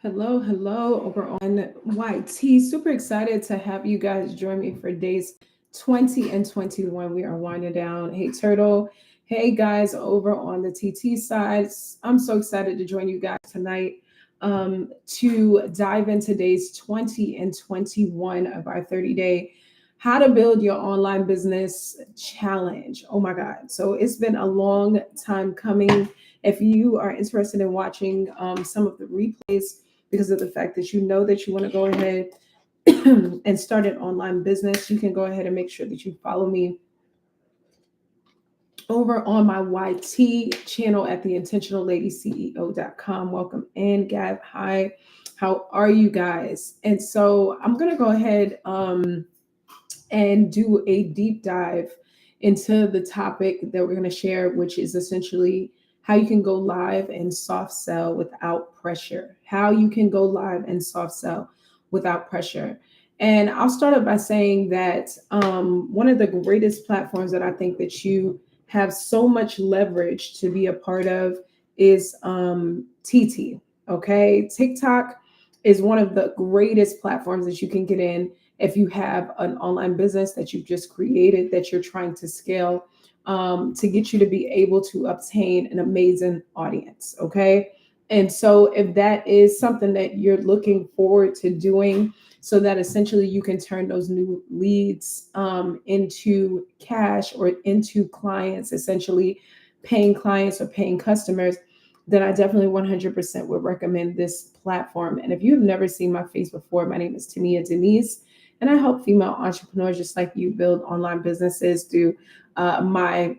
Hello, hello, over on YT. Super excited to have you guys join me for days 20 and 21. We are winding down. Hey, Turtle. Hey, guys, over on the TT side. I'm so excited to join you guys tonight to dive into days 20 and 21 of our 30-day How to Build Your Online Business Challenge. Oh my God. So it's been a long time coming. If you are interested in watching some of the replays, because of the fact that you know that you want to go ahead and start an online business, you can go ahead and make sure that you follow me over on my YT channel at theintentionalladyceo.com. Welcome in, Gab. Hi, how are you guys? And so I'm going to go ahead and do a deep dive into the topic that we're going to share, which is essentially how you can go live and soft sell without pressure. How you can go live and soft sell without pressure. And I'll start up by saying that one of the greatest platforms that I think that you have so much leverage to be a part of is TT. Okay. TikTok is one of the greatest platforms that you can get in if you have an online business that you've just created that you're trying to scale to get you to be able to obtain an amazing audience. Okay. And so if that is something that you're looking forward to doing, so that essentially you can turn those new leads into cash or into clients, essentially paying clients or paying customers, then I definitely 100% would recommend this platform. And if you've never seen my face before, my name is Tamia Denise, and I help female entrepreneurs just like you build online businesses through my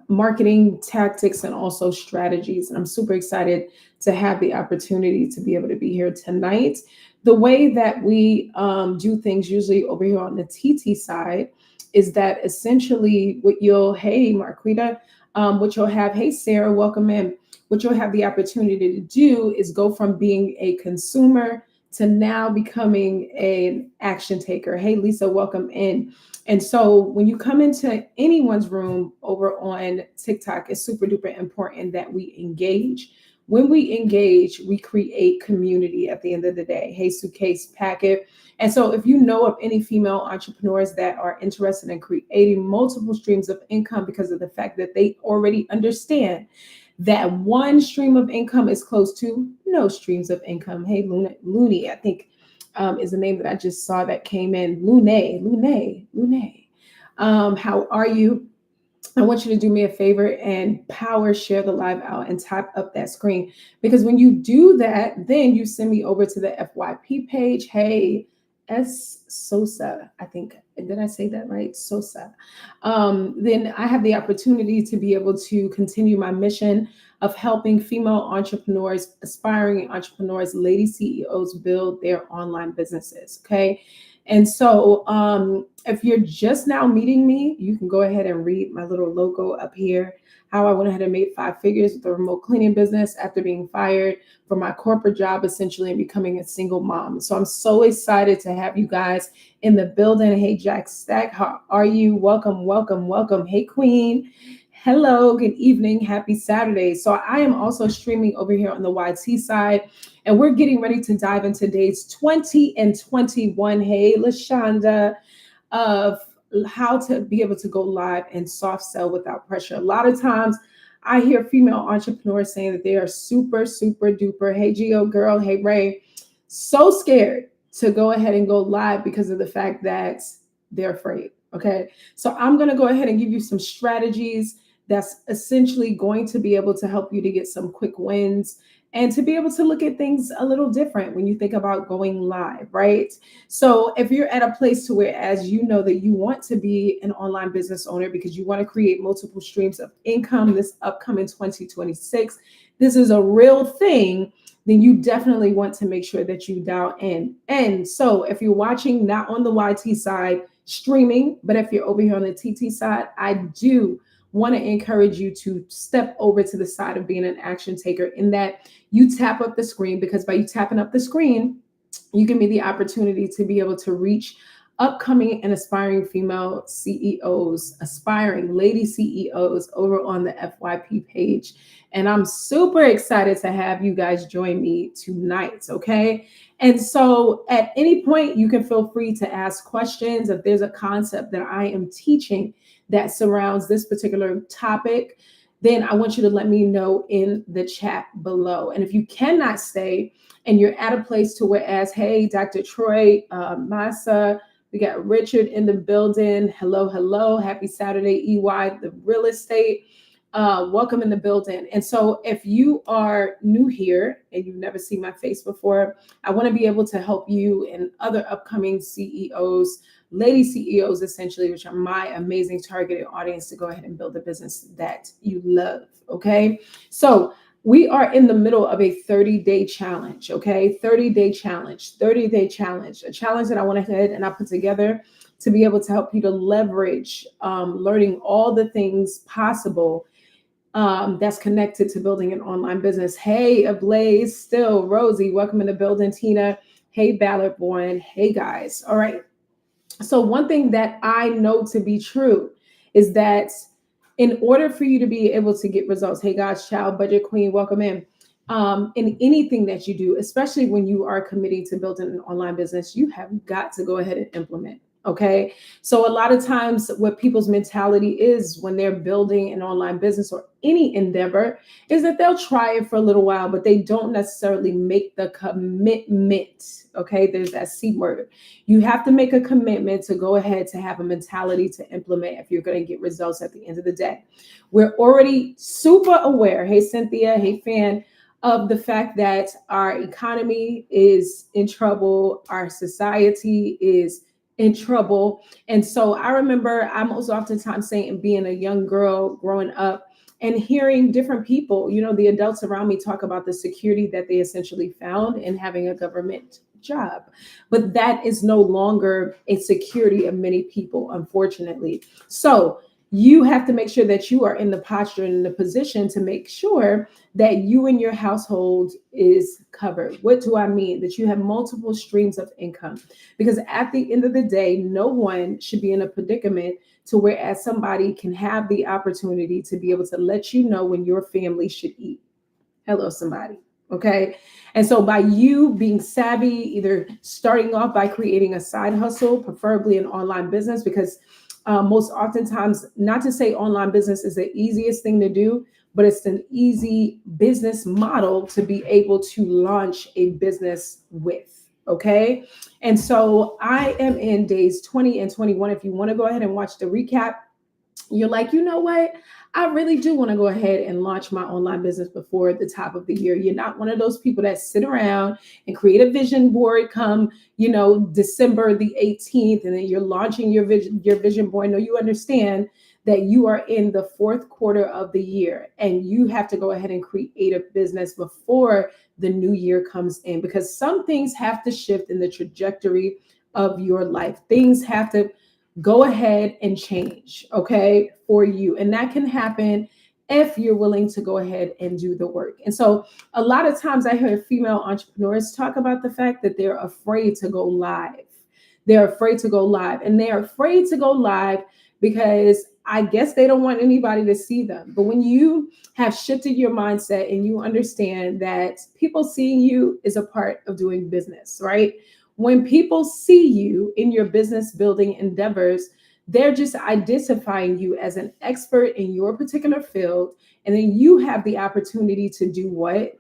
marketing tactics and also strategies. And I'm super excited to have the opportunity to be able to be here tonight. The way that we do things usually over here on the TT side is that essentially hey, Marquita, what you'll have, hey, Sarah, welcome in. What you'll have the opportunity to do is go from being a consumer to now becoming an action taker. Hey, Lisa, welcome in. And so when you come into anyone's room over on TikTok, it's super duper important that we engage. When we engage, we create community at the end of the day. Hey, Suitcase Packet. And so if you know of any female entrepreneurs that are interested in creating multiple streams of income because of the fact that they already understand that one stream of income is close to no streams of income. Hey, Looney, I think is the name that I just saw that came in. Lune. How are you? I want you to do me a favor and power share the live out and type up that screen, because when you do that, then you send me over to the FYP page. Hey, S Sosa, I think, did I say that right? Sosa. Then I have the opportunity to be able to continue my mission of helping female entrepreneurs, aspiring entrepreneurs, lady CEOs build their online businesses. Okay. And so if you're just now meeting me, you can go ahead and read my little logo up here. How I went ahead and made 5 figures with a remote cleaning business after being fired from my corporate job, essentially, and becoming a single mom. So I'm so excited to have you guys in the building. Hey, Jack Stack, how are you? Welcome, welcome, welcome. Hey, Queen. Hello, good evening. Happy Saturday. So I am also streaming over here on the YT side, and we're getting ready to dive into days 20 and 21. Hey, LaShonda, of how to be able to go live and soft sell without pressure. A lot of times I hear female entrepreneurs saying that they are super, super duper, hey, Geo girl, hey, Ray, so scared to go ahead and go live because of the fact that they're afraid. Okay. So I'm going to go ahead and give you some strategies that's essentially going to be able to help you to get some quick wins and to be able to look at things a little different when you think about going live, right? So if you're at a place to where, as you know, that you want to be an online business owner because you want to create multiple streams of income this upcoming 2026, this is a real thing, then you definitely want to make sure that you dial in. And so if you're watching not on the YT side streaming, but if you're over here on the TT side, I do want to encourage you to step over to the side of being an action taker, in that you tap up the screen, because by you tapping up the screen, you give me the opportunity to be able to reach upcoming and aspiring female CEOs, aspiring lady CEOs over on the FYP page. And I'm super excited to have you guys join me tonight. Okay. And so at any point, you can feel free to ask questions. If there's a concept that I am teaching that surrounds this particular topic, then I want you to let me know in the chat below. And if you cannot stay and you're at a place to where, as, hey, Dr. Troy, Massa, we got Richard in the building. Hello, hello. Happy Saturday, EY, the real estate. Welcome in the building. And so if you are new here and you've never seen my face before, I want to be able to help you and other upcoming CEOs, lady CEOs, essentially, which are my amazing targeted audience, to go ahead and build a business that you love. Okay. So we are in the middle of a 30-day challenge. Okay. 30-day challenge, 30-day challenge, a challenge that I went ahead and I put together to be able to help you to leverage learning all the things possible that's connected to building an online business. Hey, Ablaze, still, Rosie, welcome in the building. Tina, hey, Ballard Born, hey, guys. All right. So one thing that I know to be true is that in order for you to be able to get results, hey, God's child, budget queen, welcome in anything that you do, especially when you are committing to building an online business, you have got to go ahead and implement. Okay. So a lot of times what people's mentality is when they're building an online business or any endeavor is that they'll try it for a little while, but they don't necessarily make the commitment. Okay. There's that C word. You have to make a commitment to go ahead to have a mentality to implement if you're going to get results at the end of the day. We're already super aware. Hey, Cynthia. Hey, Fan. Of the fact that our economy is in trouble. Our society is in trouble. And so I remember I most oftentimes saying, being a young girl growing up and hearing different people, the adults around me talk about the security that they essentially found in having a government job. But that is no longer a security of many people, unfortunately. So you have to make sure that you are in the posture and in the position to make sure that you and your household is covered. What do I mean? That you have multiple streams of income. Because at the end of the day, no one should be in a predicament to whereas somebody can have the opportunity to be able to let you know when your family should eat. Hello, somebody. Okay. And so by you being savvy, either starting off by creating a side hustle, preferably an online business, because most oftentimes, not to say online business is the easiest thing to do, but it's an easy business model to be able to launch a business with. Okay. And so I am in days 20 and 21. If you want to go ahead and watch the recap, you're like, you know what? I really do want to go ahead and launch my online business before the top of the year. You're not one of those people that sit around and create a vision board come, December the 18th, and then you're launching your vision board. No, you understand that you are in the fourth quarter of the year and you have to go ahead and create a business before the new year comes in, because some things have to shift in the trajectory of your life. Things have to go ahead and change, okay, for you. And that can happen if you're willing to go ahead and do the work. And so a lot of times I hear female entrepreneurs talk about the fact that they're afraid to go live. They're afraid to go live, and they're afraid to go live because I guess they don't want anybody to see them. But when you have shifted your mindset and you understand that people seeing you is a part of doing business, right? When people see you in your business building endeavors, they're just identifying you as an expert in your particular field. And then you have the opportunity to do what?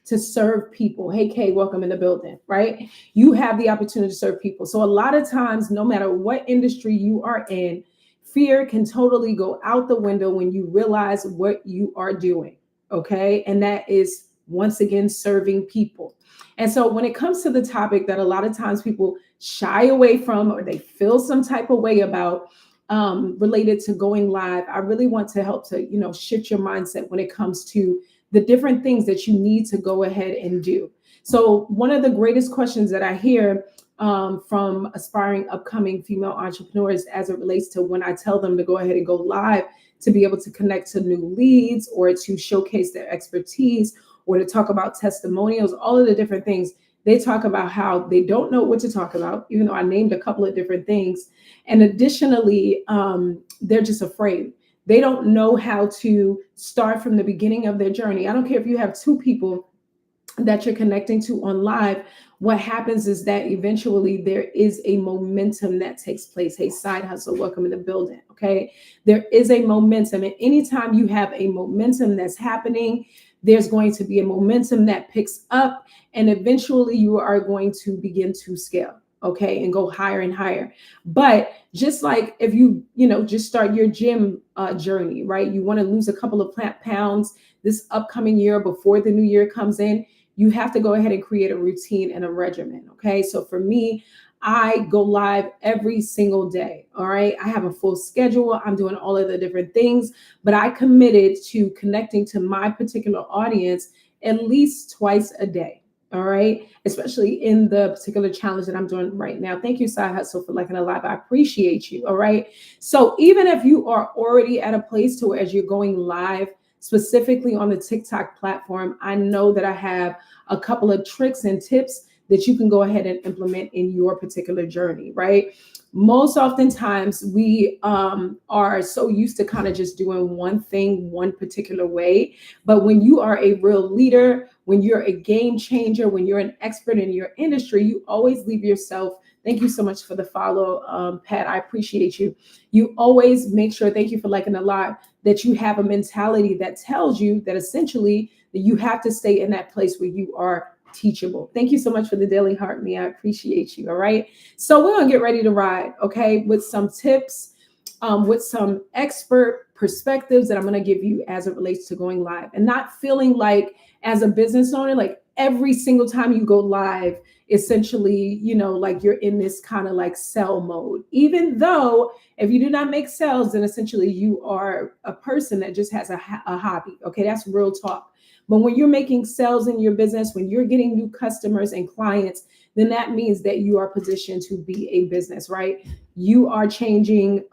To serve people. Hey, Kay, welcome in the building, right? You have the opportunity to serve people. So a lot of times, no matter what industry you are in, fear can totally go out the window when you realize what you are doing, okay? And that is, once again, serving people. And so when it comes to the topic that a lot of times people shy away from or they feel some type of way about related to going live, I really want to help to, shift your mindset when it comes to the different things that you need to go ahead and do. So one of the greatest questions that I hear from aspiring upcoming female entrepreneurs as it relates to when I tell them to go ahead and go live to be able to connect to new leads or to showcase their expertise or to talk about testimonials, all of the different things, They talk about how they don't know what to talk about, even though I named a couple of different things. And additionally, they're just afraid. They don't know how to start from the beginning of their journey. I don't care if you have two people that you're connecting to on live. What happens is that eventually there is a momentum that takes place. Hey, side hustle, welcome in the building. Okay. There is a momentum. And anytime you have a momentum that's happening, there's going to be a momentum that picks up, and eventually you are going to begin to scale. Okay, and go higher and higher. But just like if just start your gym journey, right? You want to lose a couple of pounds this upcoming year before the new year comes in, you have to go ahead and create a routine and a regimen. Okay. So for me, I go live every single day. All right. I have a full schedule. I'm doing all of the different things, but I committed to connecting to my particular audience at least twice a day. All right. Especially in the particular challenge that I'm doing right now. Thank you, Side Hustle, for liking a live. I appreciate you. All right. So even if you are already at a place to where as you're going live, specifically on the TikTok platform, I know that I have a couple of tricks and tips that you can go ahead and implement in your particular journey, right? Most oftentimes we are so used to kind of just doing one thing one particular way. But when you are a real leader, when you're a game changer, when you're an expert in your industry, you always leave yourself. Thank you so much for the follow, Pat. I appreciate you. You always make sure, thank you for liking the live, that you have a mentality that tells you that essentially that you have to stay in that place where you are teachable. Thank you so much for the daily heart, me. I appreciate you. All right. So we're going to get ready to ride, okay, with some tips, with some expert perspectives that I'm going to give you as it relates to going live, and not feeling like as a business owner, like every single time you go live, essentially, like you're in this kind of like sell mode, even though if you do not make sales, then essentially you are a person that just has a hobby. Okay. That's real talk. But when you're making sales in your business, when you're getting new customers and clients, then that means that you are positioned to be a business, right? You are changing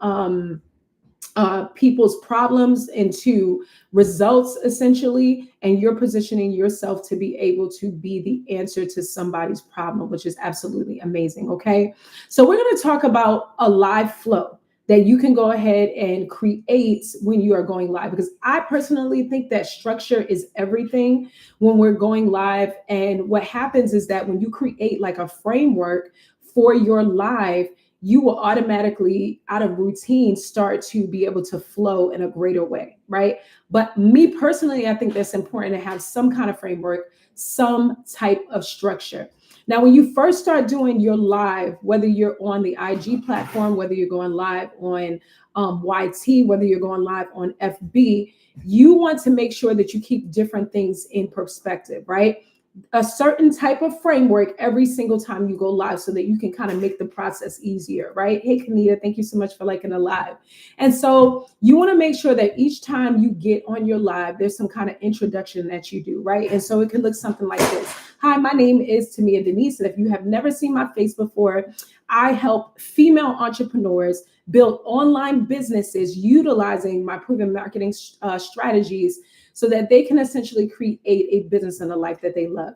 people's problems into results, essentially, and you're positioning yourself to be able to be the answer to somebody's problem, which is absolutely amazing. Okay. So we're going to talk about a live flow that you can go ahead and create when you are going live, because I personally think that structure is everything when we're going live. And what happens is that when you create like a framework for your live, you will automatically, out of routine, start to be able to flow in a greater way, right? But me personally, I think that's important to have some kind of framework, some type of structure. Now, when you first start doing your live, whether you're on the IG platform, whether you're going live on YT, whether you're going live on FB, you want to make sure that you keep different things in perspective, right? A certain type of framework every single time you go live so that you can kind of make the process easier, right? Hey, Kanita, thank you so much for liking the live. And so you want to make sure that each time you get on your live, there's some kind of introduction that you do, right? And so it can look something like this. Hi, my name is Tamia Denise. And if you have never seen my face before, I help female entrepreneurs build online businesses utilizing my proven marketing strategies so that they can essentially create a business and a life that they love.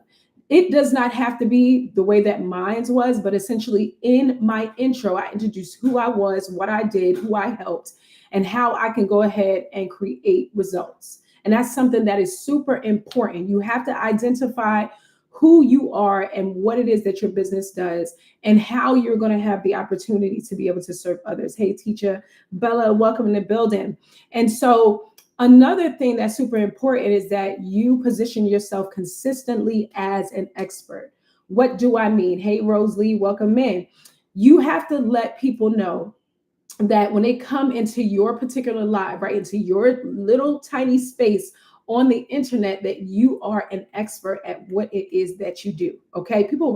It does not have to be the way that mine was, but essentially in my intro, I introduced who I was, what I did, who I helped, and how I can go ahead and create results. And that's something that is super important. You have to identify who you are and what it is that your business does and how you're going to have the opportunity to be able to serve others. Hey, teacher Bella, welcome in the building. And so another thing that's super important is that you position yourself consistently as an expert. What do I mean? Hey, Rose Lee, welcome in. You have to let people know that when they come into your particular live, right, into your little tiny space on the internet, that you are an expert at what it is that you do. Okay. People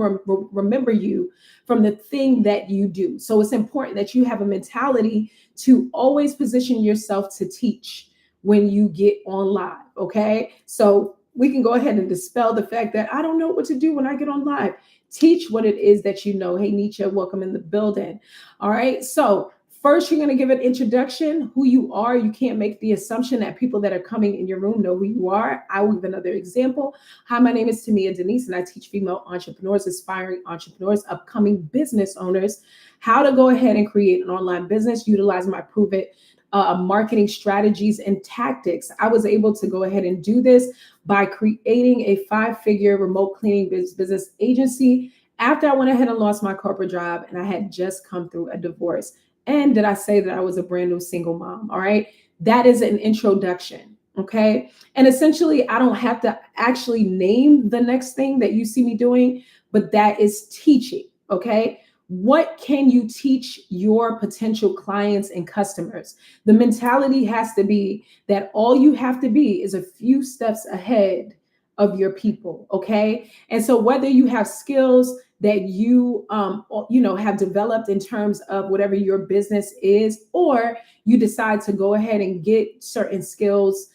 remember you from the thing that you do. So it's important that you have a mentality to always position yourself to teach when you get on live. Okay. So we can go ahead and dispel the fact that I don't know what to do when I get on live. Teach what it is that you know. Hey, Nietzsche, welcome in the building. All right. So First, you're going to give an introduction, who you are. You can't make the assumption that people that are coming in your room know who you are. I will give another example. Hi, my name is Tamia Denise, and I teach female entrepreneurs, aspiring entrepreneurs, upcoming business owners, how to go ahead and create an online business, utilize my proven marketing strategies and tactics. I was able to go ahead and do this by creating a 5-figure remote cleaning business agency after I went ahead and lost my corporate job and I had just come through a divorce. And did I say that I was a brand new single mom? All right. That is an introduction. Okay. And essentially, I don't have to actually name the next thing that you see me doing, but that is teaching. Okay. What can you teach your potential clients and customers? The mentality has to be that all you have to be is a few steps ahead of your people. Okay. And so whether you have skills that you have developed in terms of whatever your business is, or you decide to go ahead and get certain skills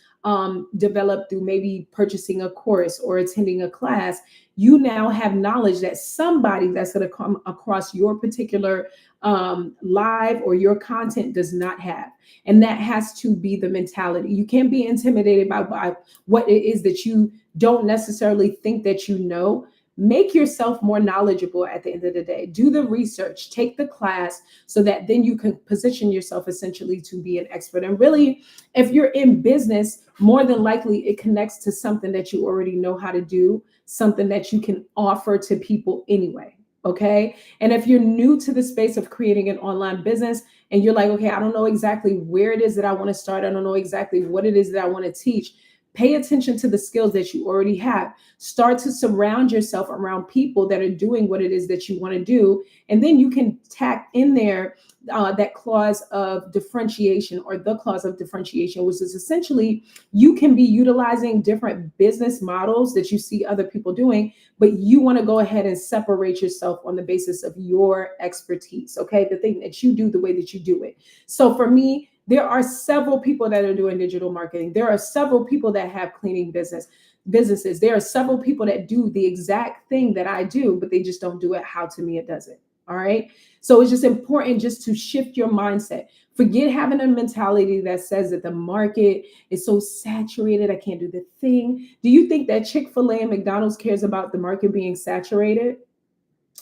developed through maybe purchasing a course or attending a class, you now have knowledge that somebody that's going to come across your particular live or your content does not have. And that has to be the mentality. You can't be intimidated by what it is that you don't necessarily think that you know. Make yourself more knowledgeable at the end of the day. Do the research, take the class so that then you can position yourself essentially to be an expert. And really, if you're in business, more than likely it connects to something that you already know how to do, something that you can offer to people anyway. Okay. And if you're new to the space of creating an online business and you're like, okay, I don't know exactly where it is that I want to start, I don't know exactly what it is that I want to teach. Pay attention to the skills that you already have. Start to surround yourself around people that are doing what it is that you want to do. And then you can tack in there that clause of differentiation, or the clause of differentiation, which is essentially you can be utilizing different business models that you see other people doing, but you want to go ahead and separate yourself on the basis of your expertise. Okay. The thing that you do, the way that you do it. So for me, there are several people that are doing digital marketing. There are several people that have cleaning businesses. There are several people that do the exact thing that I do, but they just don't do it how Tamia does it. All right. So it's just important just to shift your mindset. Forget having a mentality that says that the market is so saturated, I can't do the thing. Do you think that Chick-fil-A and McDonald's cares about the market being saturated?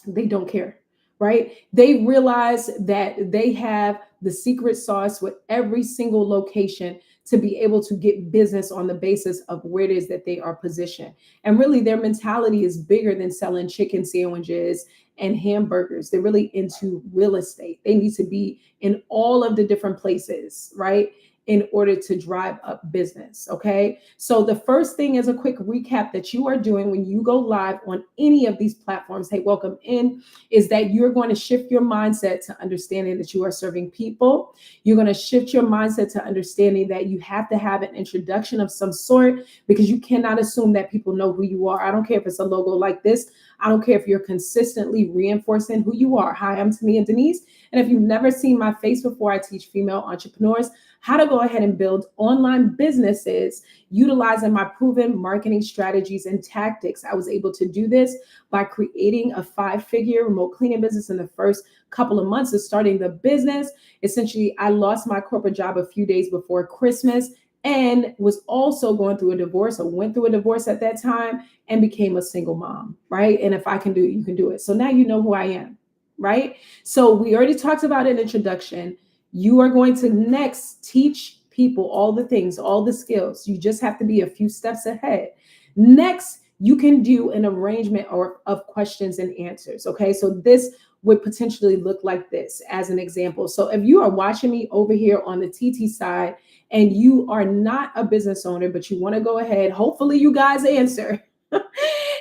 They don't care, right? They realize that they have the secret sauce with every single location to be able to get business on the basis of where it is that they are positioned. And really, their mentality is bigger than selling chicken sandwiches and hamburgers. They're really into real estate. They need to be in all of the different places, right, in order to drive up business. Okay. So the first thing is a quick recap that you are doing when you go live on any of these platforms. Hey, welcome in, is that you're going to shift your mindset to understanding that you are serving people. You're going to shift your mindset to understanding that you have to have an introduction of some sort, because you cannot assume that people know who you are. I don't care if it's a logo like this. I don't care if you're consistently reinforcing who you are. Hi, I'm Tamia Denise. And if you've never seen my face before, I teach female entrepreneurs how to go ahead and build online businesses utilizing my proven marketing strategies and tactics. I was able to do this by creating a 5-figure remote cleaning business in the first couple of months of starting the business. Essentially, I lost my corporate job a few days before Christmas and was also going through a divorce, or went through a divorce at that time, and became a single mom, right? And if I can do it, you can do it. So now you know who I am, right? So we already talked about an introduction. You are going to next teach people all the things, all the skills. You just have to be a few steps ahead. Next, you can do an arrangement of questions and answers. Okay, so this would potentially look like this as an example. So if you are watching me over here on the TT side and you are not a business owner, but you want to go ahead, hopefully you guys answer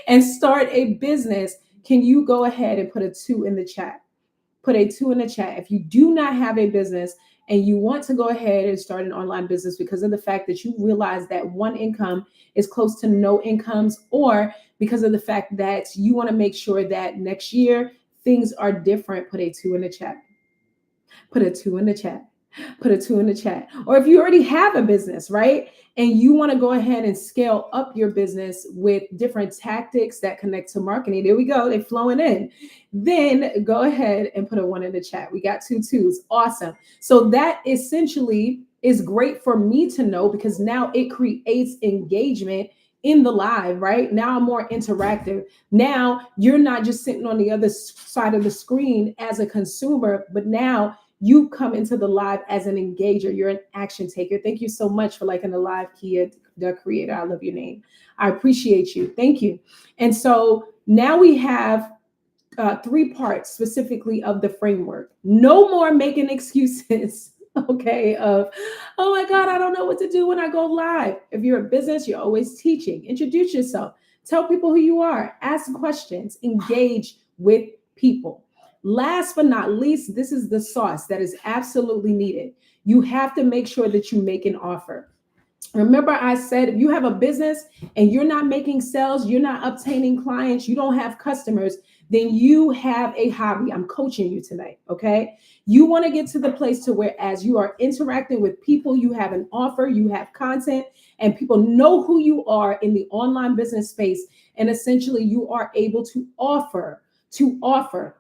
and start a business, can you go ahead and put a 2 in the chat? Put a 2 in the chat. If you do not have a business and you want to go ahead and start an online business because of the fact that you realize that one income is close to no incomes, or because of the fact that you want to make sure that next year things are different, put a 2 in the chat. Put a 2 in the chat. Put a two in the chat. Or if you already have a business, right? And you want to go ahead and scale up your business with different tactics that connect to marketing. There we go. They're flowing in. Then go ahead and put a one in the chat. We got two twos. Awesome. So that essentially is great for me to know because now it creates engagement in the live, right? Now I'm more interactive. Now you're not just sitting on the other side of the screen as a consumer, but now you come into the live as an engager. You're an action taker. Thank you so much for liking the live, Kia, the creator. I love your name. I appreciate you. Thank you. And so now we have three parts specifically of the framework. No more making excuses. Okay, of, oh my God, I don't know what to do when I go live. If you're a business, you're always teaching. Introduce yourself. Tell people who you are. Ask questions. Engage with people. Last but not least, this is the sauce that is absolutely needed. You have to make sure that you make an offer. Remember, I said if you have a business and you're not making sales, you're not obtaining clients, you don't have customers, then you have a hobby. I'm coaching you tonight, okay? You want to get to the place to where as you are interacting with people, you have an offer, you have content, and people know who you are in the online business space. And essentially, you are able to offer.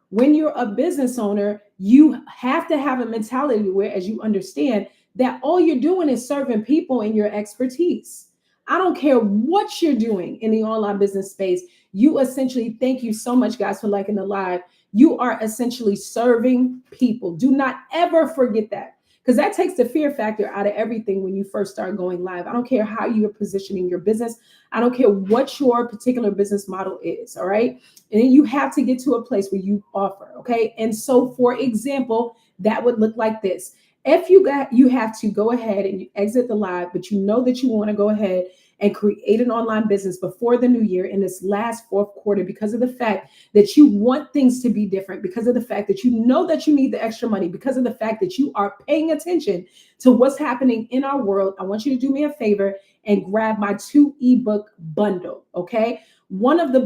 When you're a business owner, you have to have a mentality where, as you understand, that all you're doing is serving people in your expertise. I don't care what you're doing in the online business space. You essentially, thank you so much, guys, for liking the live. You are essentially serving people. Do not ever forget that, because that takes the fear factor out of everything when you first start going live. I don't care how you're positioning your business. I don't care what your particular business model is, all right? And then you have to get to a place where you offer, okay? And so, for example, that would look like this. If you have to go ahead and you exit the live, but you know that you want to go ahead and create an online business before the new year in this last fourth quarter, because of the fact that you want things to be different, because of the fact that you know that you need the extra money, because of the fact that you are paying attention to what's happening in our world, I want you to do me a favor and grab my 2 ebook bundle, okay? One of the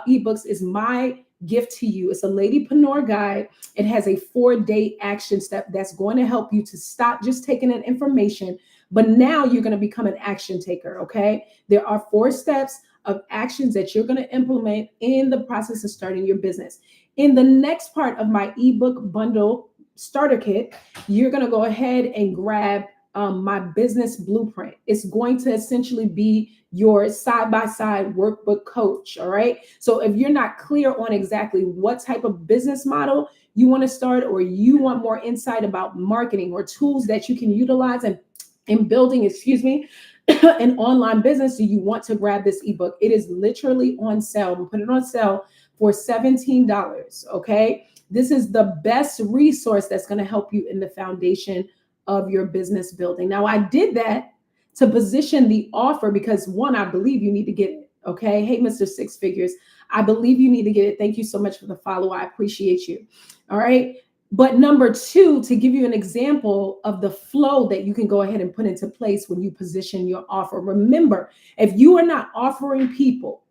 ebooks is my gift to you. It's a Ladypreneur guide. It has a 4-day action step that's going to help you to stop just taking in information, but now you're going to become an action taker, okay? There are 4 steps of actions that you're going to implement in the process of starting your business. In the next part of my ebook bundle starter kit, you're going to go ahead and grab my business blueprint. It's going to essentially be your side-by-side workbook coach, all right? So if you're not clear on exactly what type of business model you want to start, or you want more insight about marketing or tools that you can utilize in building, an online business, do you want to grab this ebook? It is literally on sale. We'll put it on sale for $17, okay? This is the best resource that's going to help you in the foundation of your business building. Now, I did that to position the offer because, one, I believe you need to get it, okay? Hey, Mr. Six Figures, I believe you need to get it. Thank you so much for the follow. I appreciate you, all right? But number 2, to give you an example of the flow that you can go ahead and put into place when you position your offer. Remember, if you are not offering people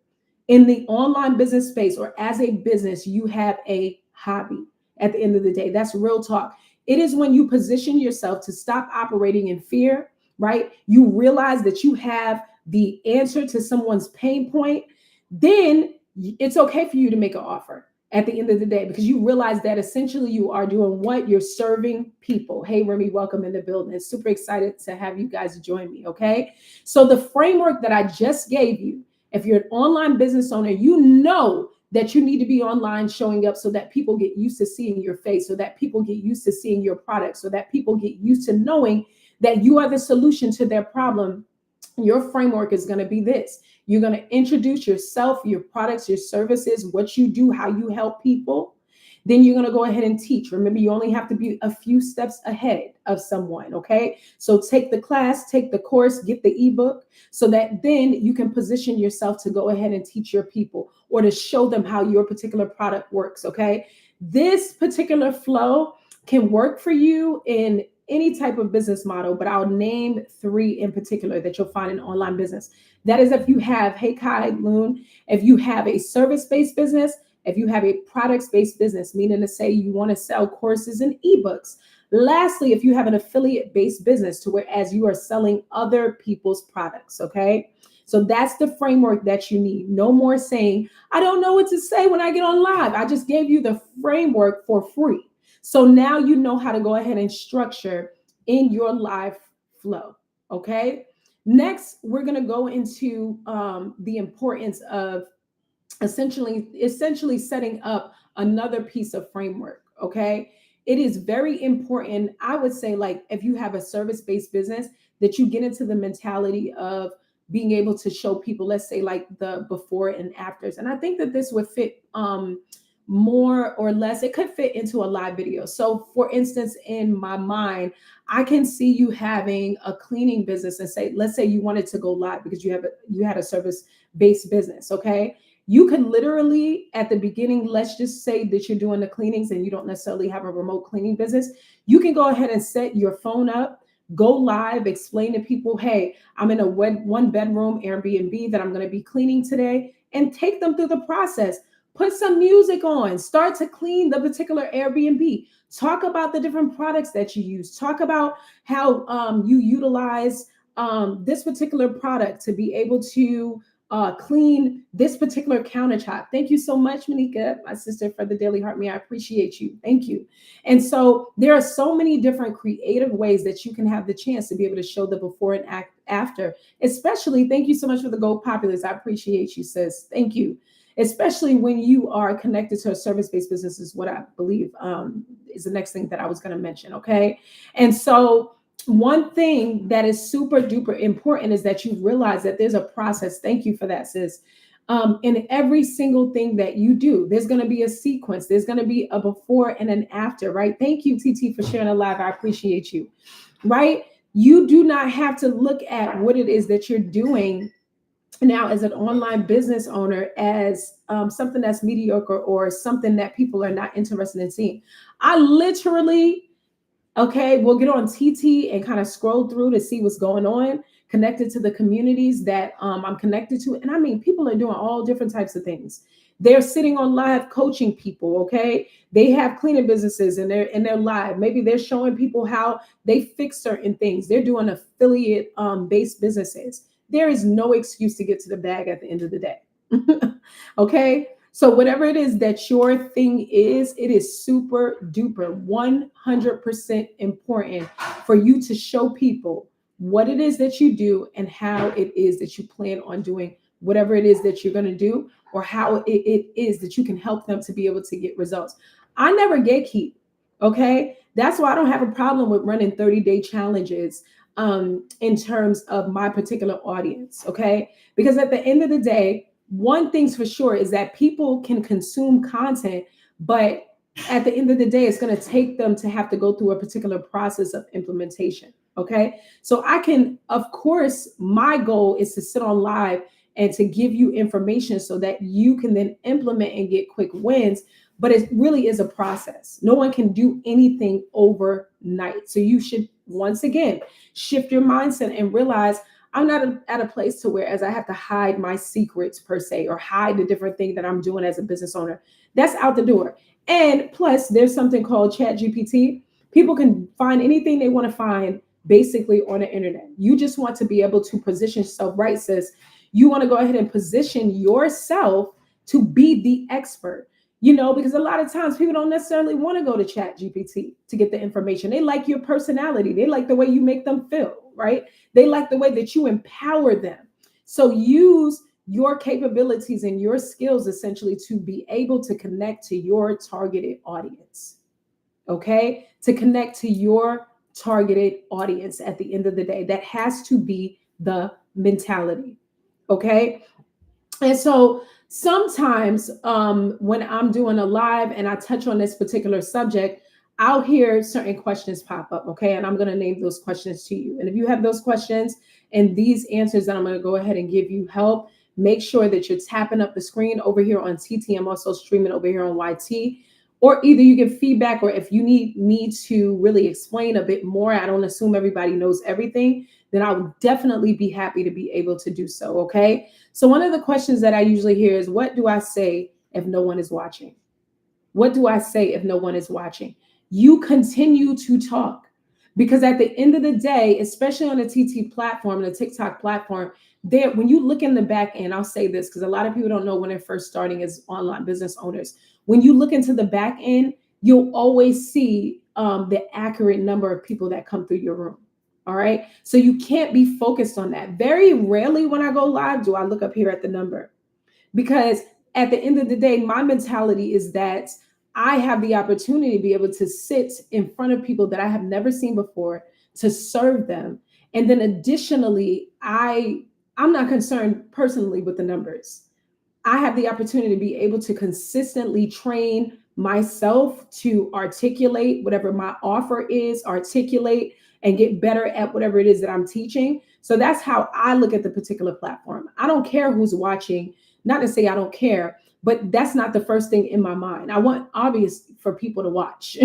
in the online business space or as a business, you have a hobby at the end of the day. That's real talk. It is when you position yourself to stop operating in fear, right? You realize that you have the answer to someone's pain point, then it's okay for you to make an offer at the end of the day, because you realize that essentially you are doing what? You're serving people. Hey, Remy, welcome in the building. Super excited to have you guys join me, okay? So the framework that I just gave you, if you're an online business owner, you know that you need to be online showing up so that people get used to seeing your face, so that people get used to seeing your product, so that people get used to knowing that you are the solution to their problem. Your framework is going to be this. You're going to introduce yourself, your products, your services, what you do, how you help people. Then you're going to go ahead and teach. Remember, you only have to be a few steps ahead of someone, okay? So take the class, take the course, get the ebook, so that then you can position yourself to go ahead and teach your people or to show them how your particular product works, okay? This particular flow can work for you in any type of business model, but I'll name 3 in particular that you'll find in online business. That is if you have, hey Kai Loon, if you have a service-based business, if you have a products-based business, meaning to say you want to sell courses and ebooks, Lastly, if you have an affiliate based business to whereas you are selling other people's products, okay? So that's the framework that you need. No more saying, I don't know what to say when I get on live. I just gave you the framework for free. So now you know how to go ahead and structure in your live flow, okay? Next, we're going to go into the importance of essentially setting up another piece of framework. Okay, it is very important, I would say, like if you have a service-based business, that you get into the mentality of being able to show people, let's say, like the before and afters. And I think that this would fit more or less, it could fit into a live video. So for instance, in my mind, I can see you having a cleaning business and say, let's say you wanted to go live because you had a service based business. Okay, you can literally at the beginning, let's just say that you're doing the cleanings and you don't necessarily have a remote cleaning business. You can go ahead and set your phone up, go live, explain to people, hey, I'm in a one bedroom Airbnb that I'm going to be cleaning today, and take them through the process. Put some music on, start to clean the particular Airbnb. Talk about the different products that you use. Talk about how you utilize this particular product to be able to clean this particular countertop. Thank you so much, Monika, my sister, for the Daily Heart Me. I appreciate you. Thank you. And so there are so many different creative ways that you can have the chance to be able to show the before and after. Especially, thank you so much for the Gold Populace. I appreciate you, sis. Thank you. Especially when you are connected to a service-based business, is what I believe is the next thing that I was going to mention. Okay, and so one thing that is super duper important is that you realize that there's a process. Thank you for that, sis. In every single thing that you do, there's going to be a sequence. There's going to be a before and an after, right? Thank you, TT, for sharing a live. I appreciate you, right? You do not have to look at what it is that you're doing now as an online business owner as something that's mediocre or something that people are not interested in seeing. I literally, okay, we'll get on TT and kind of scroll through to see what's going on, connected to the communities that I'm connected to. And I mean, people are doing all different types of things. They're sitting on live coaching people, okay? They have cleaning businesses and they're live. Maybe they're showing people how they fix certain things. They're doing affiliate based businesses. There is no excuse to get to the bag at the end of the day. Okay? So whatever it is that your thing is, it is super duper 100% important for you to show people what it is that you do and how it is that you plan on doing whatever it is that you're going to do, or how it is that you can help them to be able to get results. I never gatekeep. Okay. That's why I don't have a problem with running 30-day challenges in terms of my particular audience. Okay. Because at the end of the day, one thing's for sure is that people can consume content, but at the end of the day, it's going to take them to have to go through a particular process of implementation. Okay. So I can, of course, my goal is to sit on live and to give you information so that you can then implement and get quick wins. But it really is a process. No one can do anything overnight. So you should, once again, shift your mindset and realize I'm not at a place to where as I have to hide my secrets per se, or hide the different thing that I'm doing as a business owner. That's out the door. And plus, there's something called Chat GPT. People can find anything they want to find basically on the internet. You just want to be able to position yourself right, sis. You want to go ahead and position yourself to be the expert. You know, because a lot of times people don't necessarily want to go to Chat GPT to get the information. They like your personality. They like the way you make them feel, right? They like the way that you empower them. So use your capabilities and your skills essentially to be able to connect to your targeted audience. Okay? To connect to your targeted audience at the end of the day. That has to be the mentality. Okay? And so sometimes when I'm doing a live and I touch on this particular subject, I'll hear certain questions pop up. Okay. And I'm going to name those questions to you. And if you have those questions and these answers that I'm going to go ahead and give you help, make sure that you're tapping up the screen over here on TT. I'm also streaming over here on YT. Or either you give feedback, or if you need me to really explain a bit more, I don't assume everybody knows everything, then I would definitely be happy to be able to do so. Okay. So one of the questions that I usually hear is, what do I say if no one is watching? What do I say if no one is watching? You continue to talk. Because at the end of the day, especially on the TT platform, the TikTok platform, there, when you look in the back end, I'll say this because a lot of people don't know when they're first starting as online business owners. When you look into the back end, you'll always see the accurate number of people that come through your room. All right. So you can't be focused on that. Very rarely when I go live do I look up here at the number, because at the end of the day, my mentality is that I have the opportunity to be able to sit in front of people that I have never seen before, to serve them. And then additionally, I'm not concerned personally with the numbers. I have the opportunity to be able to consistently train myself to articulate whatever my offer is, articulate and get better at whatever it is that I'm teaching. So that's how I look at the particular platform. I don't care who's watching, not to say I don't care, but that's not the first thing in my mind. I want obvious for people to watch,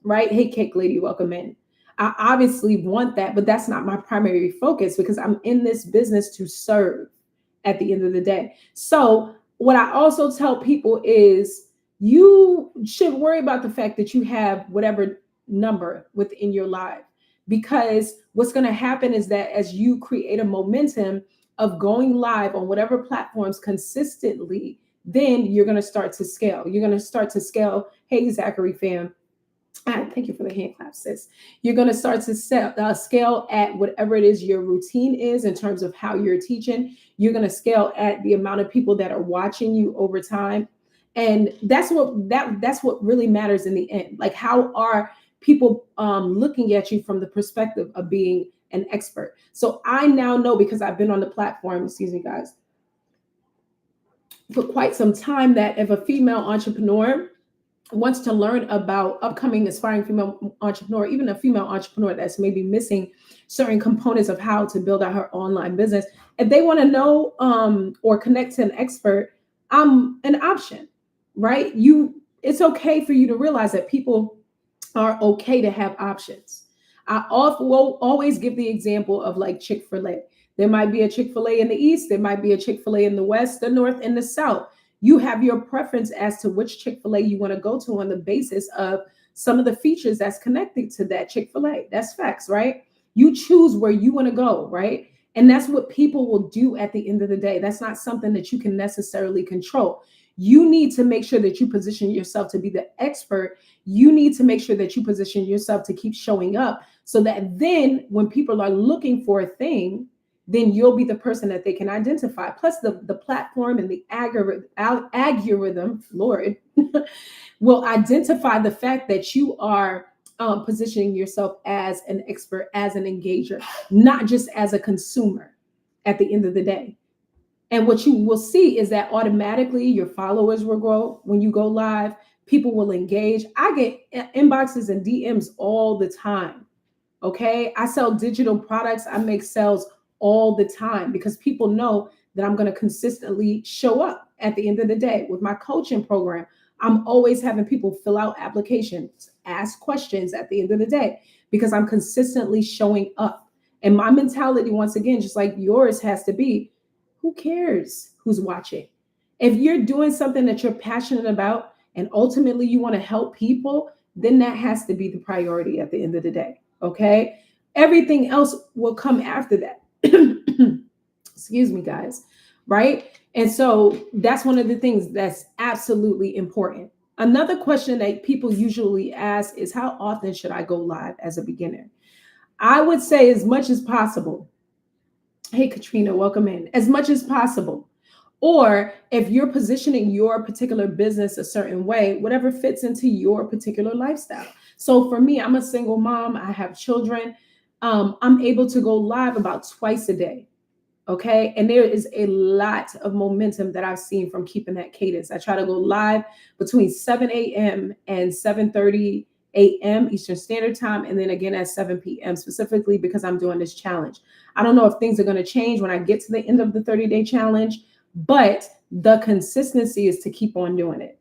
right? Hey, Cake Lady, welcome in. I obviously want that, but that's not my primary focus because I'm in this business to serve at the end of the day. So what I also tell people is you should worry about the fact that you have whatever number within your life, because what's going to happen is that as you create a momentum of going live on whatever platforms consistently, then you're going to start to scale. You're going to start to scale. Hey, Zachary fam. Thank you for the hand clap, sis. You're going to start to scale at whatever it is your routine is in terms of how you're teaching. You're going to scale at the amount of people that are watching you over time, and that's what really matters in the end. Like, how are people looking at you from the perspective of being an expert? So I now know, because I've been on the platform, excuse me, guys, for quite some time, that if a female entrepreneur wants to learn about upcoming aspiring female entrepreneur, even a female entrepreneur that's maybe missing certain components of how to build out her online business, if they want to know or connect to an expert, I'm an option, right? It's okay for you to realize that people are okay to have options. Will always give the example of like Chick-fil-A. There might be a Chick-fil-A in the East, there might be a Chick-fil-A in the West, the North, and the South. You have your preference as to which Chick-fil-A you want to go to on the basis of some of the features that's connected to that Chick-fil-A. That's facts, right? You choose where you want to go, right? And that's what people will do at the end of the day. That's not something that you can necessarily control. You need to make sure that you position yourself to be the expert. You need to make sure that you position yourself to keep showing up, so that then when people are looking for a thing, then you'll be the person that they can identify. Plus the platform and the algorithm, Lord, will identify the fact that you are positioning yourself as an expert, as an engager, not just as a consumer at the end of the day. And what you will see is that automatically your followers will grow when you go live. People will engage. I get inboxes and DMs all the time. Okay. I sell digital products. I make sales all the time because people know that I'm going to consistently show up at the end of the day. With my coaching program, I'm always having people fill out applications, ask questions at the end of the day, because I'm consistently showing up. And my mentality, once again, just like yours, has to be, who cares who's watching? If you're doing something that you're passionate about and ultimately you want to help people, then that has to be the priority at the end of the day. Okay. Everything else will come after that. Excuse me, guys. Right. And so that's one of the things that's absolutely important. Another question that people usually ask is, how often should I go live as a beginner? I would say as much as possible. Hey, Katrina, welcome in. As much as possible. Or if you're positioning your particular business a certain way, whatever fits into your particular lifestyle. So for me, I'm a single mom. I have children. I'm able to go live about twice a day. Okay. And there is a lot of momentum that I've seen from keeping that cadence. I try to go live between 7 a.m. and 7:30 a.m. Eastern Standard Time. And then again at 7 p.m. specifically because I'm doing this challenge. I don't know if things are going to change when I get to the end of the 30-day challenge, but the consistency is to keep on doing it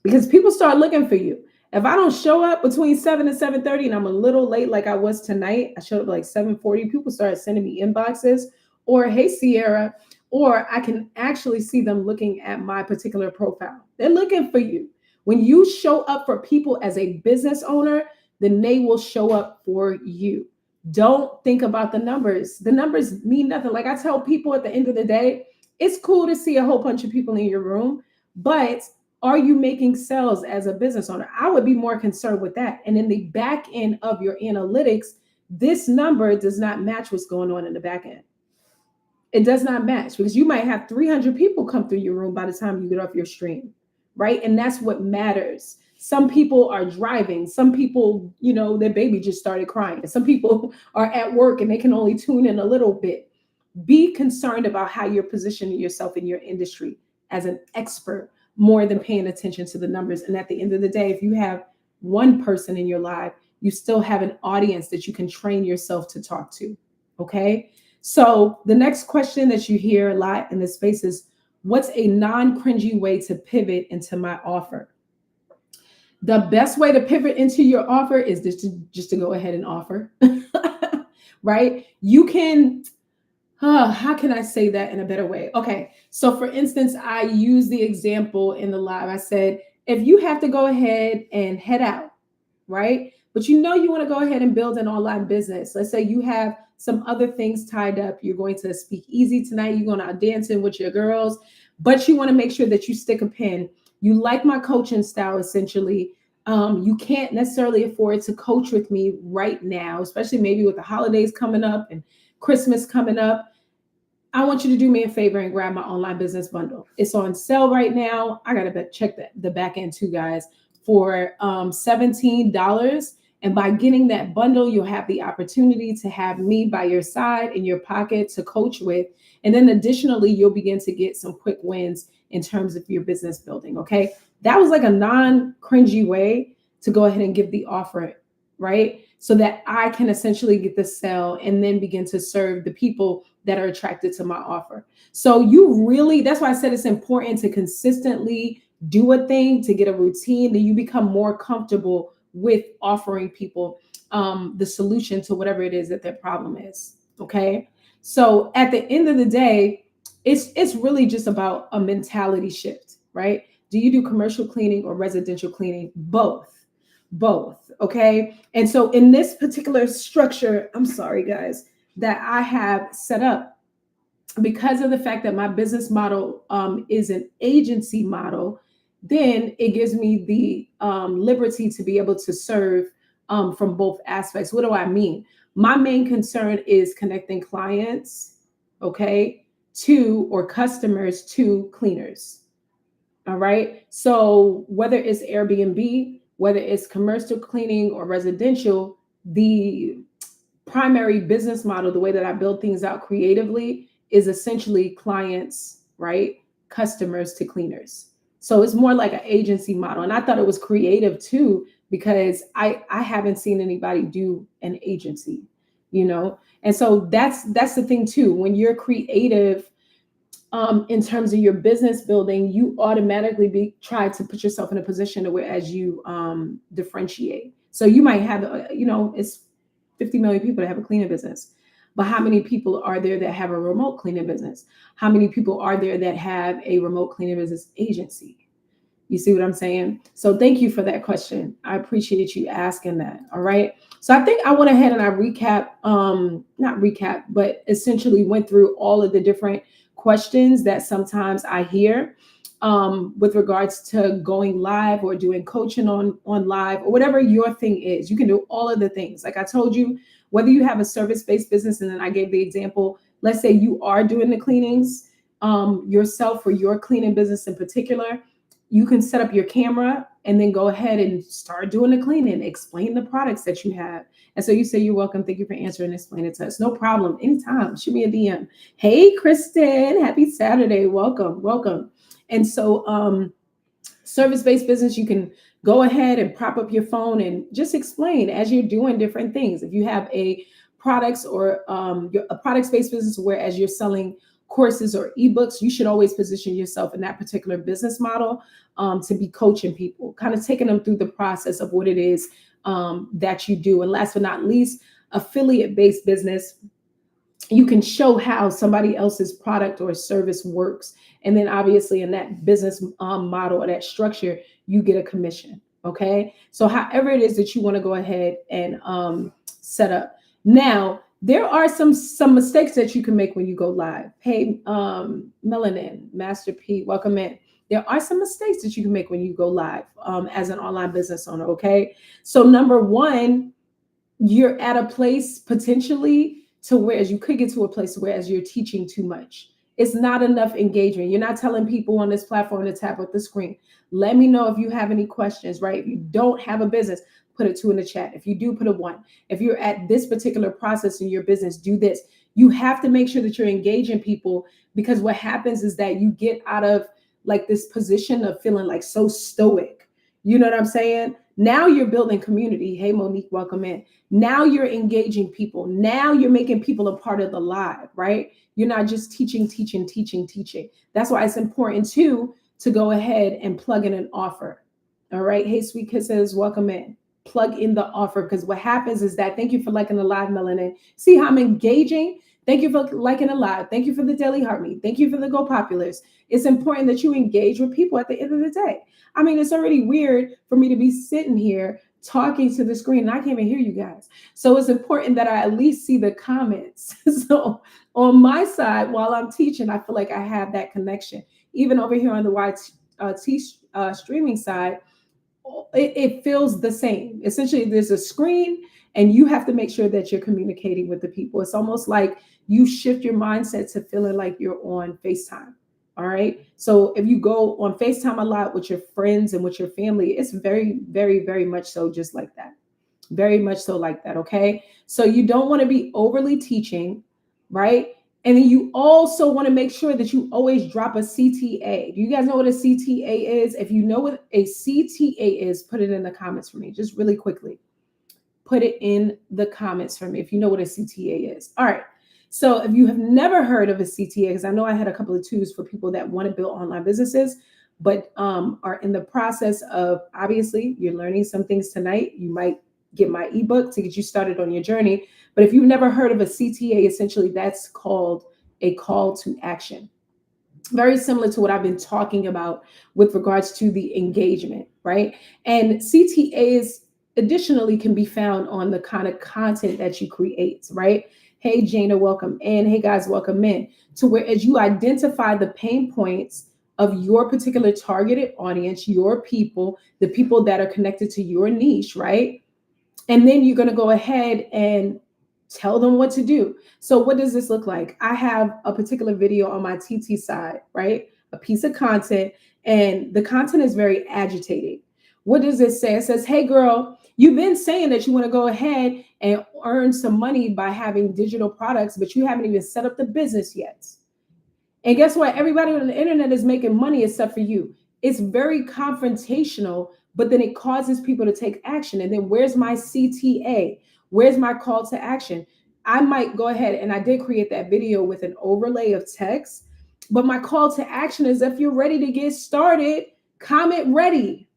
because people start looking for you. If I don't show up between 7 and 7:30 and I'm a little late like I was tonight, I showed up like 7:40, people started sending me inboxes or, hey, Sierra, or I can actually see them looking at my particular profile. They're looking for you. When you show up for people as a business owner, then they will show up for you. Don't think about the numbers. The numbers mean nothing. Like I tell people at the end of the day, it's cool to see a whole bunch of people in your room, but are you making sales as a business owner? I would be more concerned with that. And in the back end of your analytics, this number does not match what's going on in the back end. It does not match because you might have 300 people come through your room by the time you get off your stream, right? And that's what matters. Some people are driving. Some people, their baby just started crying. Some people are at work and they can only tune in a little bit. Be concerned about how you're positioning yourself in your industry as an expert more than paying attention to the numbers. And at the end of the day, if you have one person in your life, you still have an audience that you can train yourself to talk to. Okay. So the next question that you hear a lot in this space is, what's a non-cringy way to pivot into my offer? The best way to pivot into your offer is just to go ahead and offer, right? You can, how can I say that in a better way? Okay. So for instance, I use the example in the live. I said, if you have to go ahead and head out, right? But you want to go ahead and build an online business. Let's say you have some other things tied up. You're going to speak easy tonight. You're going out dancing with your girls, but you want to make sure that you stick a pin. You like my coaching style, essentially. You can't necessarily afford to coach with me right now, especially maybe with the holidays coming up and Christmas coming up. I want you to do me a favor and grab my online business bundle. It's on sale right now. I got to check the back end too, guys, for $17. And by getting that bundle, you'll have the opportunity to have me by your side in your pocket to coach with. And then additionally, you'll begin to get some quick wins in terms of your business building. Okay. That was like a non-cringy way to go ahead and give the offer, right? So that I can essentially get the sale and then begin to serve the people that are attracted to my offer. So that's why I said it's important to consistently do a thing, to get a routine, that you become more comfortable with offering people the solution to whatever it is that their problem is. Okay. So at the end of the day, it's really just about a mentality shift, right? Do you do commercial cleaning or residential cleaning? Both. Okay. And so in this particular structure, I'm sorry, guys, that I have set up, because of the fact that my business model is an agency model, then it gives me the liberty to be able to serve from both aspects. What do I mean? My main concern is connecting clients, okay, or customers to cleaners. All right. So whether it's Airbnb, whether it's commercial cleaning or residential, the primary business model, the way that I build things out creatively, is essentially clients, right? Customers to cleaners. So it's more like an agency model. And I thought it was creative too, because I haven't seen anybody do an agency, And so that's the thing too. When you're creative, in terms of your business building, you automatically try to put yourself in a position where as you differentiate. So you might have, it's 50 million people that have a cleaning business, but how many people are there that have a remote cleaning business? How many people are there that have a remote cleaning business agency? You see what I'm saying? So thank you for that question. I appreciate you asking that. All right. So I think I went ahead and I not recap, but essentially went through all of the different questions that sometimes I hear with regards to going live or doing coaching on live or whatever your thing is. You can do all of the things. Like I told you, whether you have a service-based business, and then I gave the example, let's say you are doing the cleanings yourself for your cleaning business in particular, you can set up your camera and then go ahead and start doing the cleaning, explain the products that you have. And so you say, you're welcome. Thank you for answering and explaining it to us. No problem. Anytime. Shoot me a DM. Hey, Kristen, happy Saturday. Welcome. And so service-based business, you can go ahead and prop up your phone and just explain as you're doing different things. If you have a products or a products-based business where as you're selling courses or ebooks, you should always position yourself in that particular business model to be coaching people, kind of taking them through the process of what it is that you do. And last but not least, affiliate-based business. you can show how somebody else's product or service works. And then obviously in that business model or that structure, you get a commission. Okay. So however it is that you want to go ahead and set up. Now, there are some mistakes that you can make when you go live. Hey, Melanin, Master P, welcome in. There are some mistakes that you can make when you go live as an online business owner. Okay. So number one, you're at a place potentially to whereas you could get to a place whereas you're teaching too much. It's not enough engagement. You're not telling people on this platform to tap up the screen. Let me know if you have any questions, right? If you don't have a business, put a 2 in the chat. If you do, put a 1. If you're at this particular process in your business, do this. You have to make sure that you're engaging people, because what happens is that you get out of like this position of feeling like so stoic. You know what I'm saying? Now you're building community. Hey, Monique, welcome in. Now you're engaging people. Now you're making people a part of the live, right? You're not just teaching. That's why it's important too to go ahead and plug in an offer. All right. Hey, Sweet Kisses, welcome in. Plug in the offer, because what happens is that, thank you for liking the live, Melanin. See how I'm engaging? Thank you for liking the live. Thank you for the Daily Heart Me. Thank you for the Go Populars. It's important that you engage with people at the end of the day. I mean, it's already weird for me to be sitting here talking to the screen and I can't even hear you guys. So it's important that I at least see the comments. So on my side, while I'm teaching, I feel like I have that connection. Even over here on the YT streaming side, it feels the same. Essentially, there's a screen and you have to make sure that you're communicating with the people. It's almost like you shift your mindset to feeling like you're on FaceTime. All right. So if you go on FaceTime a lot with your friends and with your family, it's very, very, very much so just like that. Very much so like that. Okay. So you don't want to be overly teaching, right? And then you also want to make sure that you always drop a CTA. Do you guys know what a CTA is? If you know what a CTA is, put it in the comments for me, just really quickly. Put it in the comments for me if you know what a CTA is. All right. So if you have never heard of a CTA, because I know I had a couple of twos for people that want to build online businesses, but are in the process of, obviously, you're learning some things tonight. You might get my ebook to get you started on your journey. But if you've never heard of a CTA, essentially that's called a call to action. Very similar to what I've been talking about with regards to the engagement, right? And CTAs additionally can be found on the kind of content that you create, right? Hey, Jana, welcome in. Hey, guys, welcome in. To where as you identify the pain points of your particular targeted audience, your people, the people that are connected to your niche, right? And then you're going to go ahead and tell them what to do. So what does this look like? I have a particular video on my TT side, right? A piece of content, and the content is very agitating. What does it say? It says, hey, girl, you've been saying that you want to go ahead and earn some money by having digital products, but you haven't even set up the business yet. And guess what? Everybody on the internet is making money except for you. It's very confrontational, but then it causes people to take action. And then where's my CTA? Where's my call to action? I might go ahead, and I did create that video with an overlay of text, but my call to action is, if you're ready to get started, comment ready.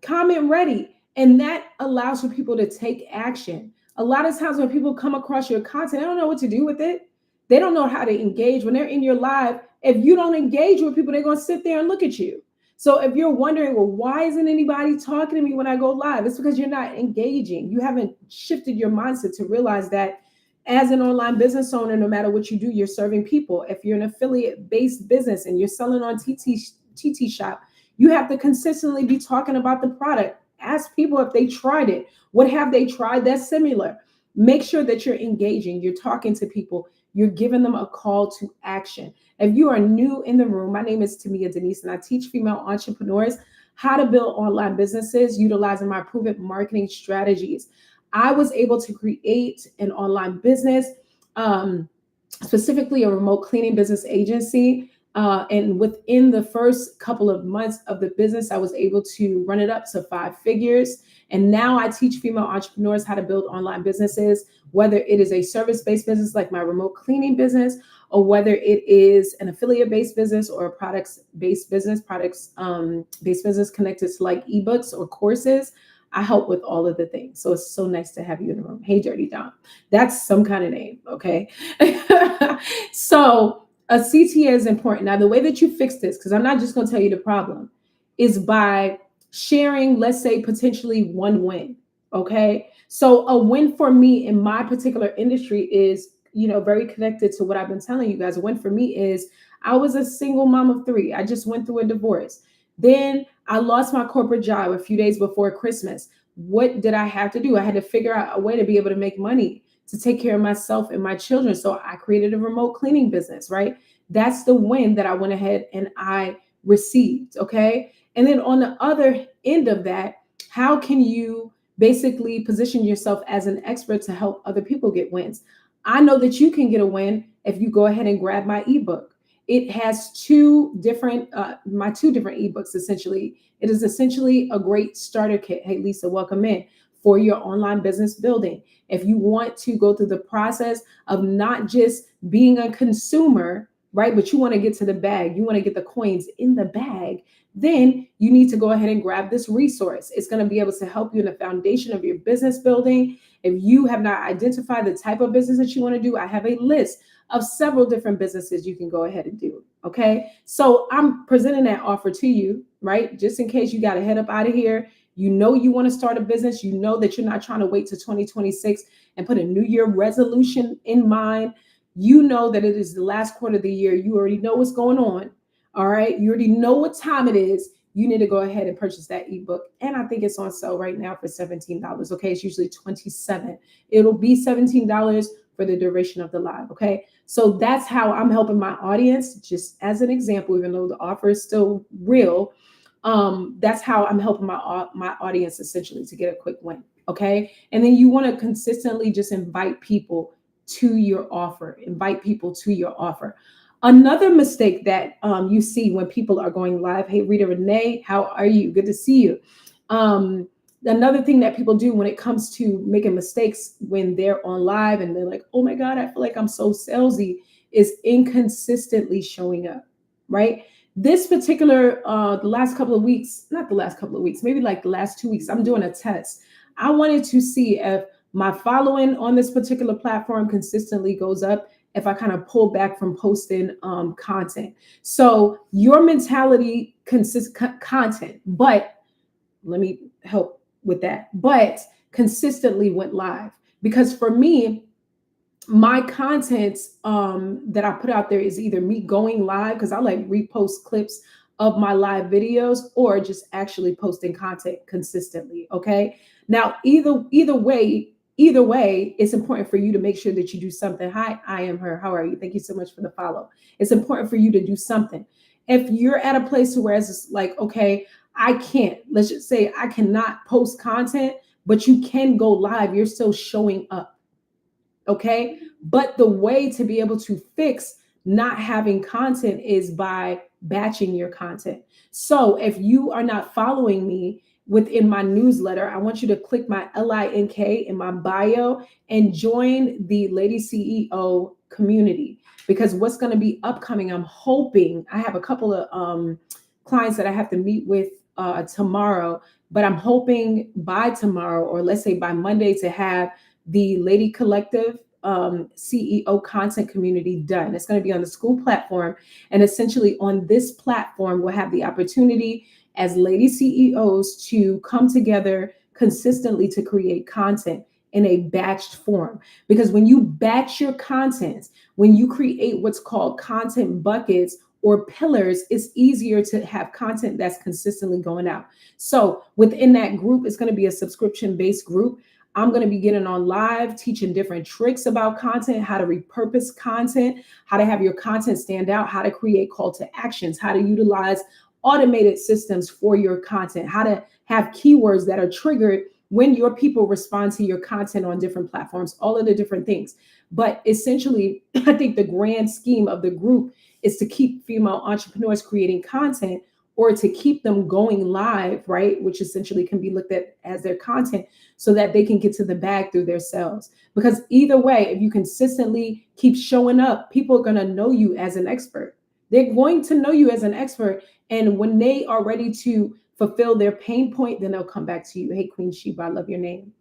Comment ready. And that allows for people to take action. A lot of times when people come across your content, they don't know what to do with it. They don't know how to engage. When they're in your live, if you don't engage with people, they're going to sit there and look at you. So if you're wondering, well, why isn't anybody talking to me when I go live? It's because you're not engaging. You haven't shifted your mindset to realize that as an online business owner, no matter what you do, you're serving people. If you're an affiliate-based business and you're selling on TT Shop, you have to consistently be talking about the product. Ask people if they tried it. What have they tried that's similar? Make sure that you're engaging. You're talking to people. You're giving them a call to action. If you are new in the room, my name is Tamia Denise, and I teach female entrepreneurs how to build online businesses utilizing my proven marketing strategies. I was able to create an online business, specifically a remote cleaning business agency. And within the first couple of months of the business, I was able to run it up to 5 figures. And now I teach female entrepreneurs how to build online businesses, whether it is a service-based business like my remote cleaning business, or whether it is an affiliate-based business or a products-based business, based business connected to like ebooks or courses. I help with all of the things. So it's so nice to have you in the room. Hey, Dirty Dom. That's some kind of name. Okay. So a CTA is important. Now, the way that you fix this, because I'm not just going to tell you the problem, is by sharing, let's say, potentially one win. Okay. So a win for me in my particular industry is, very connected to what I've been telling you guys. A win for me is I was a single mom of three. I just went through a divorce. Then I lost my corporate job a few days before Christmas. What did I have to do? I had to figure out a way to be able to make money to take care of myself and my children. So I created a remote cleaning business, right? That's the win that I went ahead and I received. Okay. And then on the other end of that, how can you basically position yourself as an expert to help other people get wins? I know that you can get a win if you go ahead and grab my ebook. It has my two different ebooks essentially. It is essentially a great starter kit. Hey, Lisa, welcome in, for your online business building. If you want to go through the process of not just being a consumer, right, but you want to get to the bag, you want to get the coins in the bag, then you need to go ahead and grab this resource. It's going to be able to help you in the foundation of your business building. If you have not identified the type of business that you want to do, I have a list of several different businesses you can go ahead and do. Okay. So I'm presenting that offer to you, right? Just in case you got to head up out of here. You want to start a business. You know that you're not trying to wait to 2026 and put a new year resolution in mind. You know that it is the last quarter of the year. You already know what's going on. All right. You already know what time it is. You need to go ahead and purchase that ebook. And I think it's on sale right now for $17. Okay. It's usually $27. It'll be $17 for the duration of the live. Okay. So that's how I'm helping my audience, just as an example, even though the offer is still real. That's how I'm helping my audience essentially to get a quick win. Okay. And then you want to consistently just invite people to your offer. Invite people to your offer. Another mistake that you see when people are going live. Hey, Rita Renee, how are you? Good to see you. Another thing that people do when it comes to making mistakes when they're on live and they're like, oh my God, I feel like I'm so salesy, is inconsistently showing up, right? This particular, the last couple of weeks, not the last couple of weeks, maybe like the last 2 weeks, I'm doing a test. I wanted to see if my following on this particular platform consistently goes up, if I kind of pull back from posting content. So your mentality consists content, but let me help with that, but consistently went live. Because for me, my content that I put out there is either me going live, because I like repost clips of my live videos, or just actually posting content consistently. Okay. Now, either way, it's important for you to make sure that you do something. Hi, I am her. How are you? Thank you so much for the follow. It's important for you to do something. If you're at a place where it's like, okay, I can't, let's just say I cannot post content, but you can go live, you're still showing up. Okay. But the way to be able to fix not having content is by batching your content. So if you are not following me within my newsletter, I want you to click my link in my bio and join the Lady CEO community, because what's going to be upcoming, I'm hoping, I have a couple of clients that I have to meet with tomorrow, but I'm hoping by tomorrow, or let's say by Monday, to have the Lady Collective CEO content community done. It's going to be on the school platform. And essentially on this platform, we'll have the opportunity as lady CEOs to come together consistently to create content in a batched form. Because when you batch your content, when you create what's called content buckets or pillars, it's easier to have content that's consistently going out. So within that group, it's going to be a subscription-based group. I'm going to be getting on live, teaching different tricks about content, how to repurpose content, how to have your content stand out, how to create call to actions, how to utilize automated systems for your content, how to have keywords that are triggered when your people respond to your content on different platforms, all of the different things. But essentially, I think the grand scheme of the group is to keep female entrepreneurs creating content, or to keep them going live, right? Which essentially can be looked at as their content, so that they can get to the bag through their sales. Because either way, if you consistently keep showing up, people are going to know you as an expert. They're going to know you as an expert. And when they are ready to fulfill their pain point, then they'll come back to you. Hey, Queen Sheba, I love your name.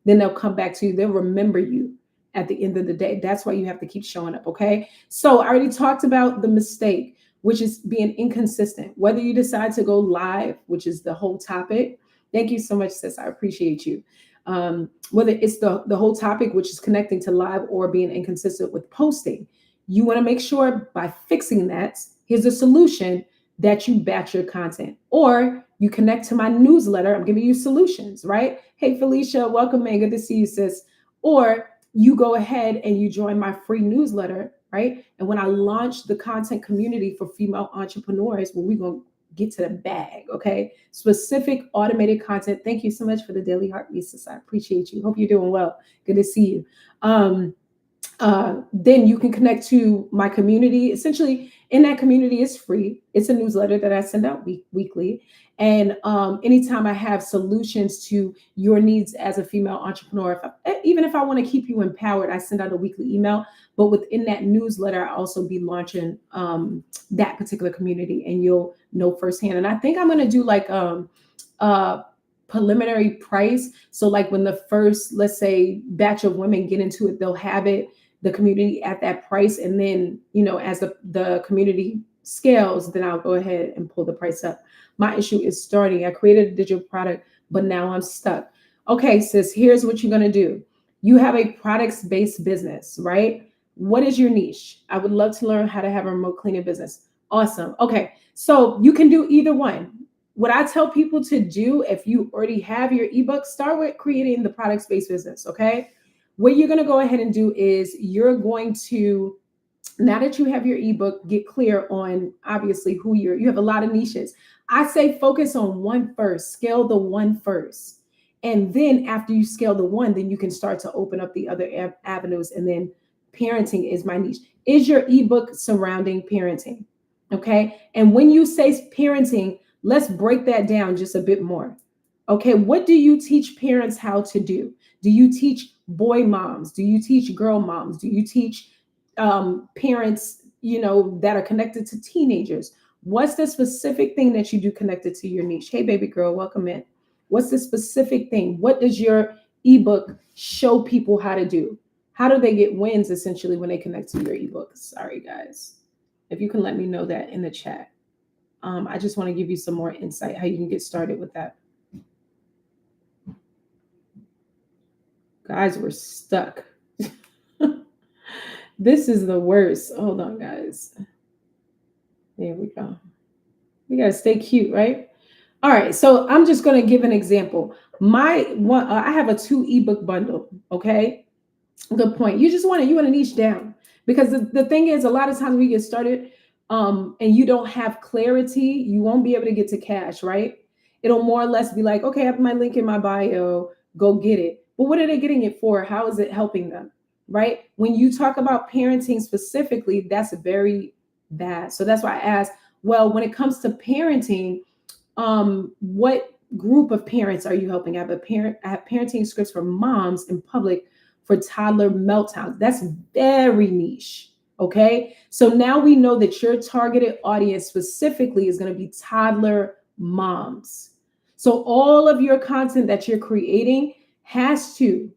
Then they'll come back to you. They'll remember you at the end of the day. That's why you have to keep showing up. Okay. So I already talked about the mistake, which is being inconsistent. Whether you decide to go live, which is the whole topic. Thank you so much, sis. I appreciate you. Whether it's the whole topic, which is connecting to live, or being inconsistent with posting, you want to make sure by fixing that, here's a solution, that you batch your content, or you connect to my newsletter. I'm giving you solutions, right? Hey, Felicia, welcome, man. Good to see you, sis. Or you go ahead and you join my free newsletter, right? And when I launch the content community for female entrepreneurs, well, we're going to get to the bag, okay? Specific automated content. Thank you so much for the daily heartbeat, sis. I appreciate you. Hope you're doing well. Good to see you. Then you can connect to my community. Essentially, in that community, it's free. It's a newsletter that I send out weekly. And anytime I have solutions to your needs as a female entrepreneur, even if I want to keep you empowered, I send out a weekly email. But within that newsletter, I also be launching that particular community, and you'll know firsthand. And I think I'm going to do like preliminary price. So like when the first, let's say, batch of women get into it, they'll have it, the community, at that price. And then, as the community scales, then I'll go ahead and pull the price up. My issue is starting. I created a digital product, but now I'm stuck. Okay, sis, here's what you're going to do. You have a products-based business, right? What is your niche? I would love to learn how to have a remote cleaning business. Awesome. Okay, so you can do either one. What I tell people to do, if you already have your ebook, start with creating the products-based business, okay? What you're going to go ahead and do is you're going to, now that you have your ebook, get clear on obviously who you have a lot of niches. I say focus on one first, scale the one first. And then after you scale the one, then you can start to open up the other avenues. And then parenting is my niche. Is your ebook surrounding parenting? Okay. And when you say parenting, let's break that down just a bit more. Okay. What do you teach parents how to do? Do you teach boy moms? Do you teach girl moms? Do you teach parents, that are connected to teenagers? What's the specific thing that you do connected to your niche? Hey, baby girl, welcome in. What's the specific thing? What does your ebook show people how to do? How do they get wins essentially when they connect to your ebook? Sorry, guys. If you can let me know that in the chat. I just want to give you some more insight how you can get started with that. Guys, we're stuck. This is the worst. Hold on, guys. There we go. We got to stay cute, right? All right. So I'm just going to give an example. I have a 2 ebook bundle. Okay. Good point. You want to niche down, because the thing is, a lot of times we get started and you don't have clarity, you won't be able to get to cash, right? It'll more or less be like, okay, I have my link in my bio, go get it. But what are they getting it for? How is it helping them? Right? When you talk about parenting specifically, that's very bad. So that's why I asked, well, when it comes to parenting, what group of parents are you helping? I have parenting scripts for moms in public for toddler meltdowns. That's very niche. Okay. So now we know that your targeted audience specifically is going to be toddler moms. So all of your content that you're creating has to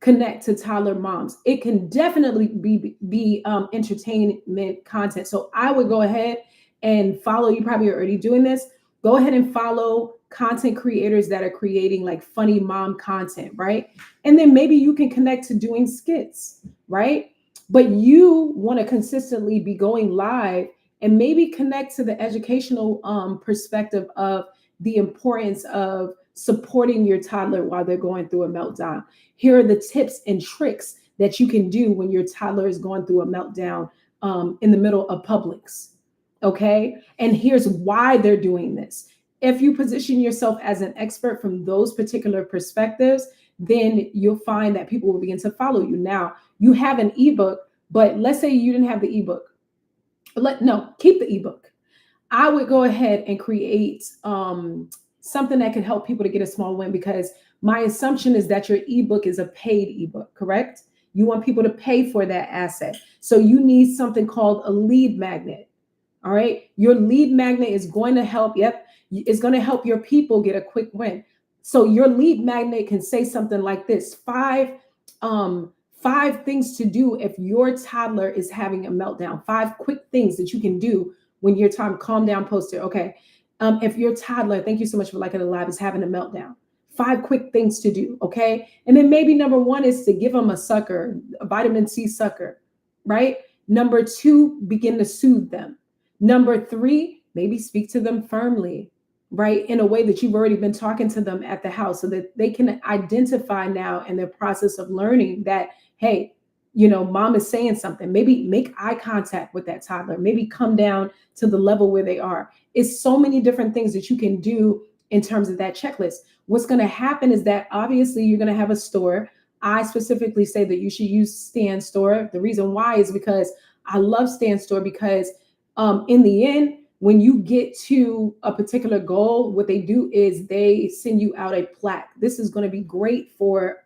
connect to toddler moms. It can definitely be entertainment content. So I would go ahead and follow, you probably are already doing this. Go ahead and follow content creators that are creating like funny mom content, right? And then maybe you can connect to doing skits, right? But you want to consistently be going live and maybe connect to the educational perspective of the importance of supporting your toddler while they're going through a meltdown. Here are the tips and tricks that you can do when your toddler is going through a meltdown in the middle of Publix. Okay. And here's why they're doing this. If you position yourself as an expert from those particular perspectives, then you'll find that people will begin to follow you. Now, you have an ebook, but let's say you didn't have the ebook. Keep the ebook. I would go ahead and create something that can help people to get a small win, because my assumption is that your ebook is a paid ebook, correct? You want people to pay for that asset. So you need something called a lead magnet. All right. Your lead magnet is going to help. Yep. It's going to help your people get a quick win. So your lead magnet can say something like this: um, five things to do if your toddler is having a meltdown. Five quick things that you can do when your time calm down poster. Okay. If your toddler, thank you so much for liking it live, is having a meltdown. Five quick things to do. Okay. And then maybe number one is to give them a sucker, a vitamin C sucker, right? Number two, begin to soothe them. Number three, maybe speak to them firmly, right? In a way that you've already been talking to them at the house so that they can identify now in their process of learning that, hey, mom is saying something. Maybe make eye contact with that toddler. Maybe come down to the level where they are. It's so many different things that you can do in terms of that checklist. What's going to happen is that obviously you're going to have a store. I specifically say that you should use Stan Store. The reason why is because I love Stan Store because in the end, when you get to a particular goal, what they do is they send you out a plaque. This is going to be great for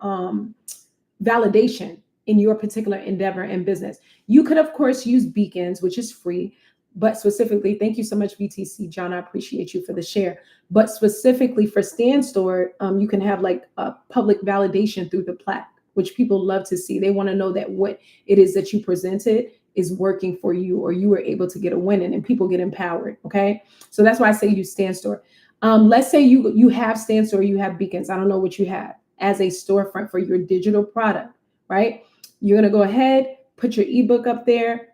validation in your particular endeavor and business. You could, of course, use beacons, which is free, but specifically, thank you so much, VTC John. I appreciate you for the share. But specifically for Stan Store, you can have like a public validation through the plaque, which people love to see. They want to know that what it is that you presented is working for you, or you were able to get a win, and people get empowered. Okay, so that's why I say use Stan Store. Let's say you have Stan Store, you have beacons. I don't know what you have as a storefront for your digital product, right? You're gonna go ahead, put your ebook up there.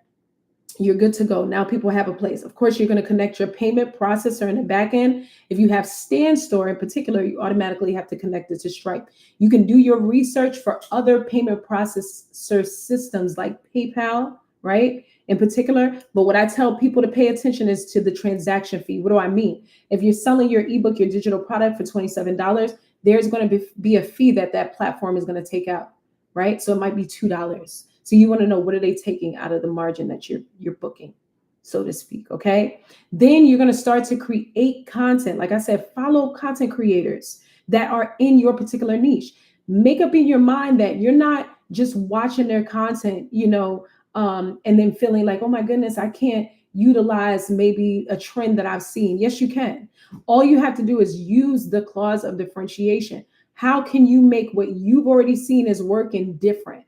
You're good to go. Now people have a place. Of course, you're going to connect your payment processor in the back end. If you have Stan Store in particular, you automatically have to connect it to Stripe. You can do your research for other payment processor systems like PayPal, right? In particular, but what I tell people to pay attention is to the transaction fee. What do I mean? If you're selling your ebook, your digital product for $27, there's going to be a fee that platform is going to take out, right? So it might be $2. So you want to know, what are they taking out of the margin that you're booking, so to speak, okay? Then you're going to start to create content. Like I said, follow content creators that are in your particular niche. Make up in your mind that you're not just watching their content, and then feeling like, oh my goodness, I can't utilize maybe a trend that I've seen. Yes, you can. All you have to do is use the clause of differentiation. How can you make what you've already seen is working different?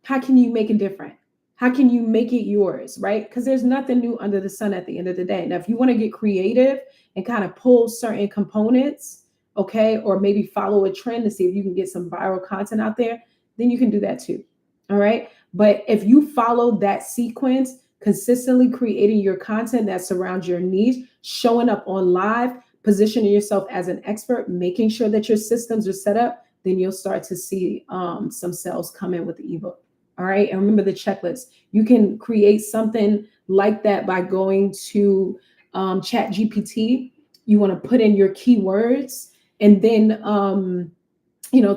How can you make it different? How can you make it yours, right? Because there's nothing new under the sun at the end of the day. Now, if you want to get creative and kind of pull certain components, okay, or maybe follow a trend to see if you can get some viral content out there, then you can do that too. All right. But if you follow that sequence, consistently creating your content that surrounds your niche, showing up on live, positioning yourself as an expert, making sure that your systems are set up, then you'll start to see some sales come in with the ebook. All right. And remember the checklist. You can create something like that by going to Chat GPT. You want to put in your keywords and then,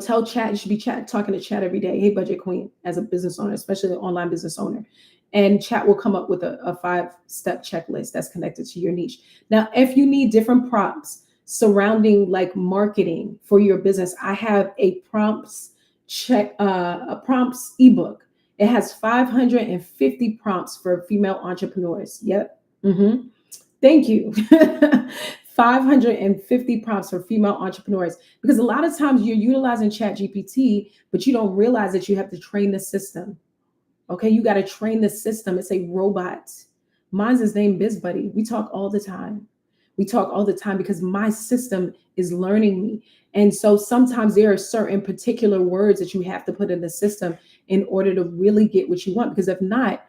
tell Chat, you should be talking to Chat every day. Hey, Budget Queen, as a business owner, especially an online business owner. And Chat will come up with a 5-step checklist that's connected to your niche. Now, if you need different prompts surrounding like marketing for your business, I have a prompts ebook. It has 550 prompts for female entrepreneurs. Yep. Mm-hmm. Thank you. 550 prompts for female entrepreneurs. Because a lot of times you're utilizing Chat GPT, but you don't realize that you have to train the system. Okay, you got to train the system. It's a robot. Mine's his name BizBuddy. We talk all the time. We talk all the time because my system is learning me. And so sometimes there are certain particular words that you have to put in the system in order to really get what you want. Because if not,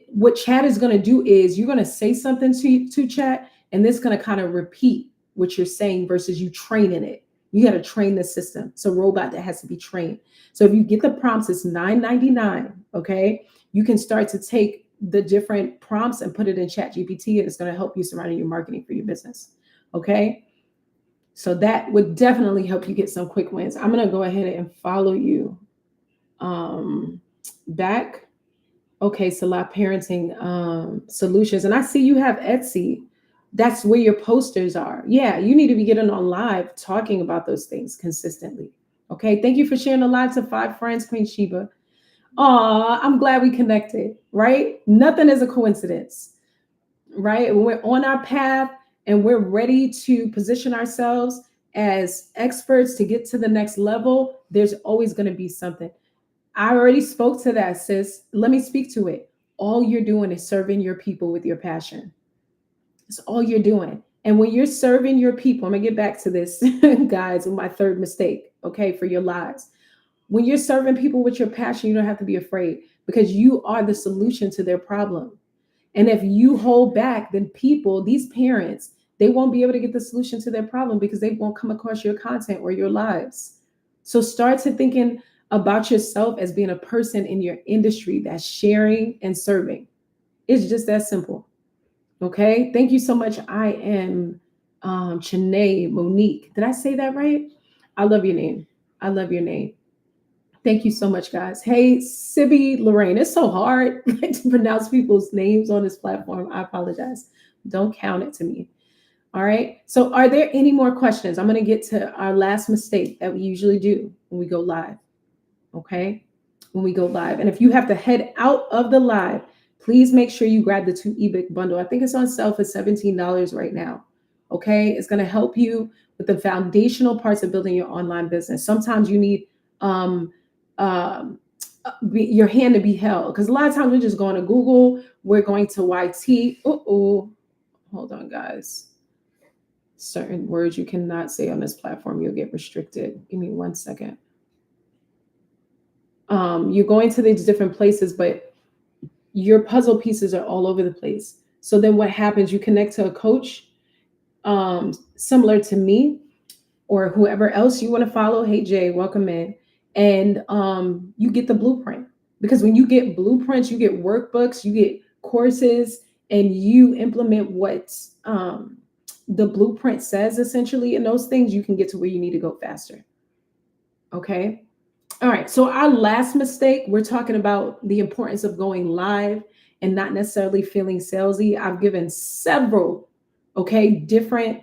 what Chat is going to do is you're going to say something to Chat, and this is going to kind of repeat what you're saying versus you training it. You got to train the system. It's a robot that has to be trained. So if you get the prompts, it's $9.99. Okay. You can start to take the different prompts and put it in Chat GPT, and it's going to help you surrounding your marketing for your business. Okay. So that would definitely help you get some quick wins. I'm going to go ahead and follow you back. Okay. So Live Parenting Solutions. And I see you have Etsy. That's where your posters are. Yeah, you need to be getting on live talking about those things consistently. Okay, thank you for sharing the live to 5 friends, Queen Sheba. Aw, I'm glad we connected, right? Nothing is a coincidence. right? When we're on our path and we're ready to position ourselves as experts to get to the next level, there's always going to be something. I already spoke to that, sis. Let me speak to it. All you're doing is serving your people with your passion. It's all you're doing. And when you're serving your people, I'm going to get back to this, guys, with my third mistake, okay, for your lives. When you're serving people with your passion, you don't have to be afraid because you are the solution to their problem. And if you hold back, then people, these parents, they won't be able to get the solution to their problem because they won't come across your content or your lives. So start to thinking about yourself as being a person in your industry that's sharing and serving. It's just that simple. Okay. Thank you so much. I am Chanae Monique. Did I say that right? I love your name. I love your name. Thank you so much, guys. Hey, Sibby Lorraine. It's so hard to pronounce people's names on this platform. I apologize. Don't count it to me. All right. So, are there any more questions? I'm going to get to our last mistake that we usually do when we go live. Okay. When we go live. And if you have to head out of the live, please make sure you grab the 2 ebook bundle. I think it's on sale for $17 right now. Okay. It's going to help you with the foundational parts of building your online business. Sometimes you need, um, your hand to be held. Because a lot of times we're just going to Google, we're going to YT. Oh, hold on, guys. Certain words you cannot say on this platform, you'll get restricted. Give me 1 second. You're going to these different places, but your puzzle pieces are all over the place. So then what happens? You connect to a coach similar to me or whoever else you want to follow. Hey, Jay, welcome in. And you get the blueprint, because when you get blueprints, you get workbooks, you get courses, and you implement what the blueprint says essentially in those things, you can get to where you need to go faster. Okay. All right. So our last mistake, we're talking about the importance of going live and not necessarily feeling salesy. I've given several, okay, different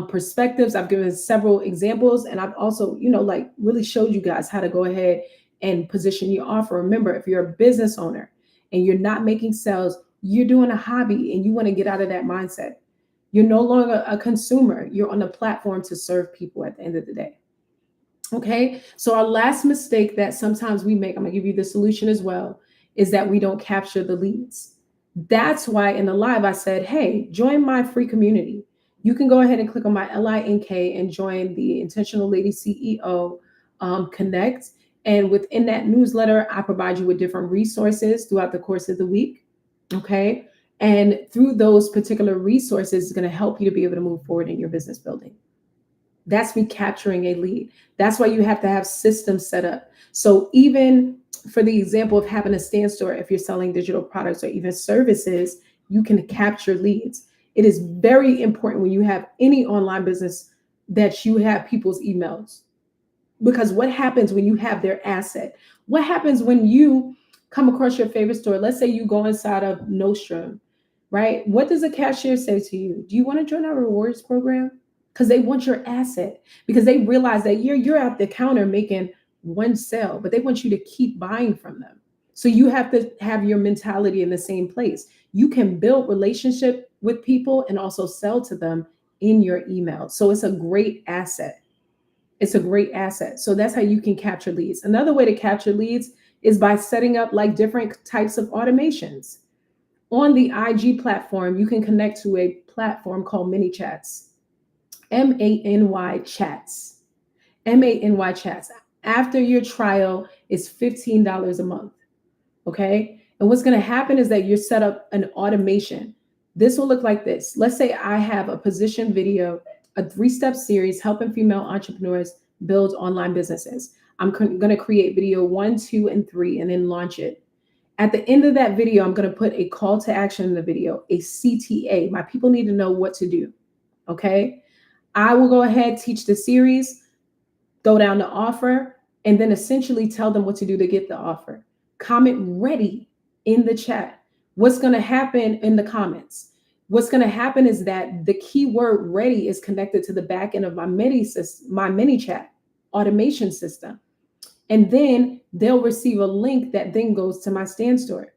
perspectives. I've given several examples, and I've also, like really showed you guys how to go ahead and position your offer. Remember, if you're a business owner and you're not making sales, you're doing a hobby and you want to get out of that mindset. You're no longer a consumer. You're on a platform to serve people at the end of the day. Okay. So our last mistake that sometimes we make, I'm going to give you the solution as well, is that we don't capture the leads. That's why in the live I said, hey, join my free community. You can go ahead and click on my LINK and join the Intentional Lady CEO Connect. And within that newsletter, I provide you with different resources throughout the course of the week. Okay. And through those particular resources, it's going to help you to be able to move forward in your business building. That's me capturing a lead. That's why you have to have systems set up. So even for the example of having a stand store, if you're selling digital products or even services, you can capture leads. It is very important when you have any online business that you have people's emails. Because what happens when you have their asset? What happens when you come across your favorite store? Let's say you go inside of Nordstrom, right? What does the cashier say to you? Do you want to join our rewards program? Because they want your asset, because they realize that you're at the counter making one sale, but they want you to keep buying from them. So you have to have your mentality in the same place. You can build relationship with people and also sell to them in your email. So it's a great asset. It's a great asset. So that's how you can capture leads. Another way to capture leads is by setting up like different types of automations. On the IG platform, you can connect to a platform called Mini Chats. MANY Chats. MANY Chats. After your trial is $15 a month. Okay. And what's going to happen is that you're set up an automation. This will look like this. Let's say I have a position video, a 3-step series helping female entrepreneurs build online businesses. I'm going to create video 1, 2, and 3 and then launch it. At the end of that video, I'm going to put a call to action in the video, a CTA. My people need to know what to do. Okay. I will go ahead, teach the series, go down the offer, and then essentially tell them what to do to get the offer. Comment ready in the chat. What's going to happen in the comments? What's going to happen is that the keyword ready is connected to the back end of my mini chat automation system. And then they'll receive a link that then goes to my stand store.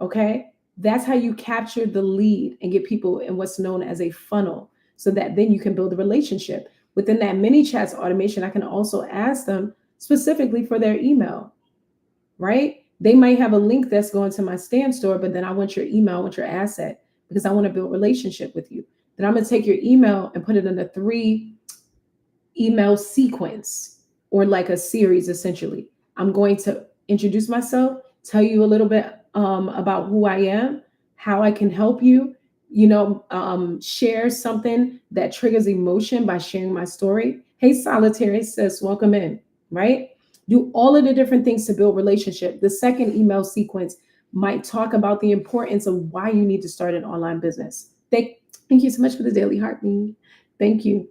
Okay. That's how you capture the lead and get people in what's known as a funnel, so that then you can build a relationship. Within that mini chats automation, I can also ask them specifically for their email, right? They might have a link that's going to my stand store, but then I want your email, I want your asset, because I want to build a relationship with you. Then I'm going to take your email and put it in a 3 email sequence, or like a series essentially. I'm going to introduce myself, tell you a little bit about who I am, how I can help you, share something that triggers emotion by sharing my story. Hey, Solitary says, welcome in, right? Do all of the different things to build relationship. The second email sequence might talk about the importance of why you need to start an online business. Thank you so much for the daily heartbeat. Thank you.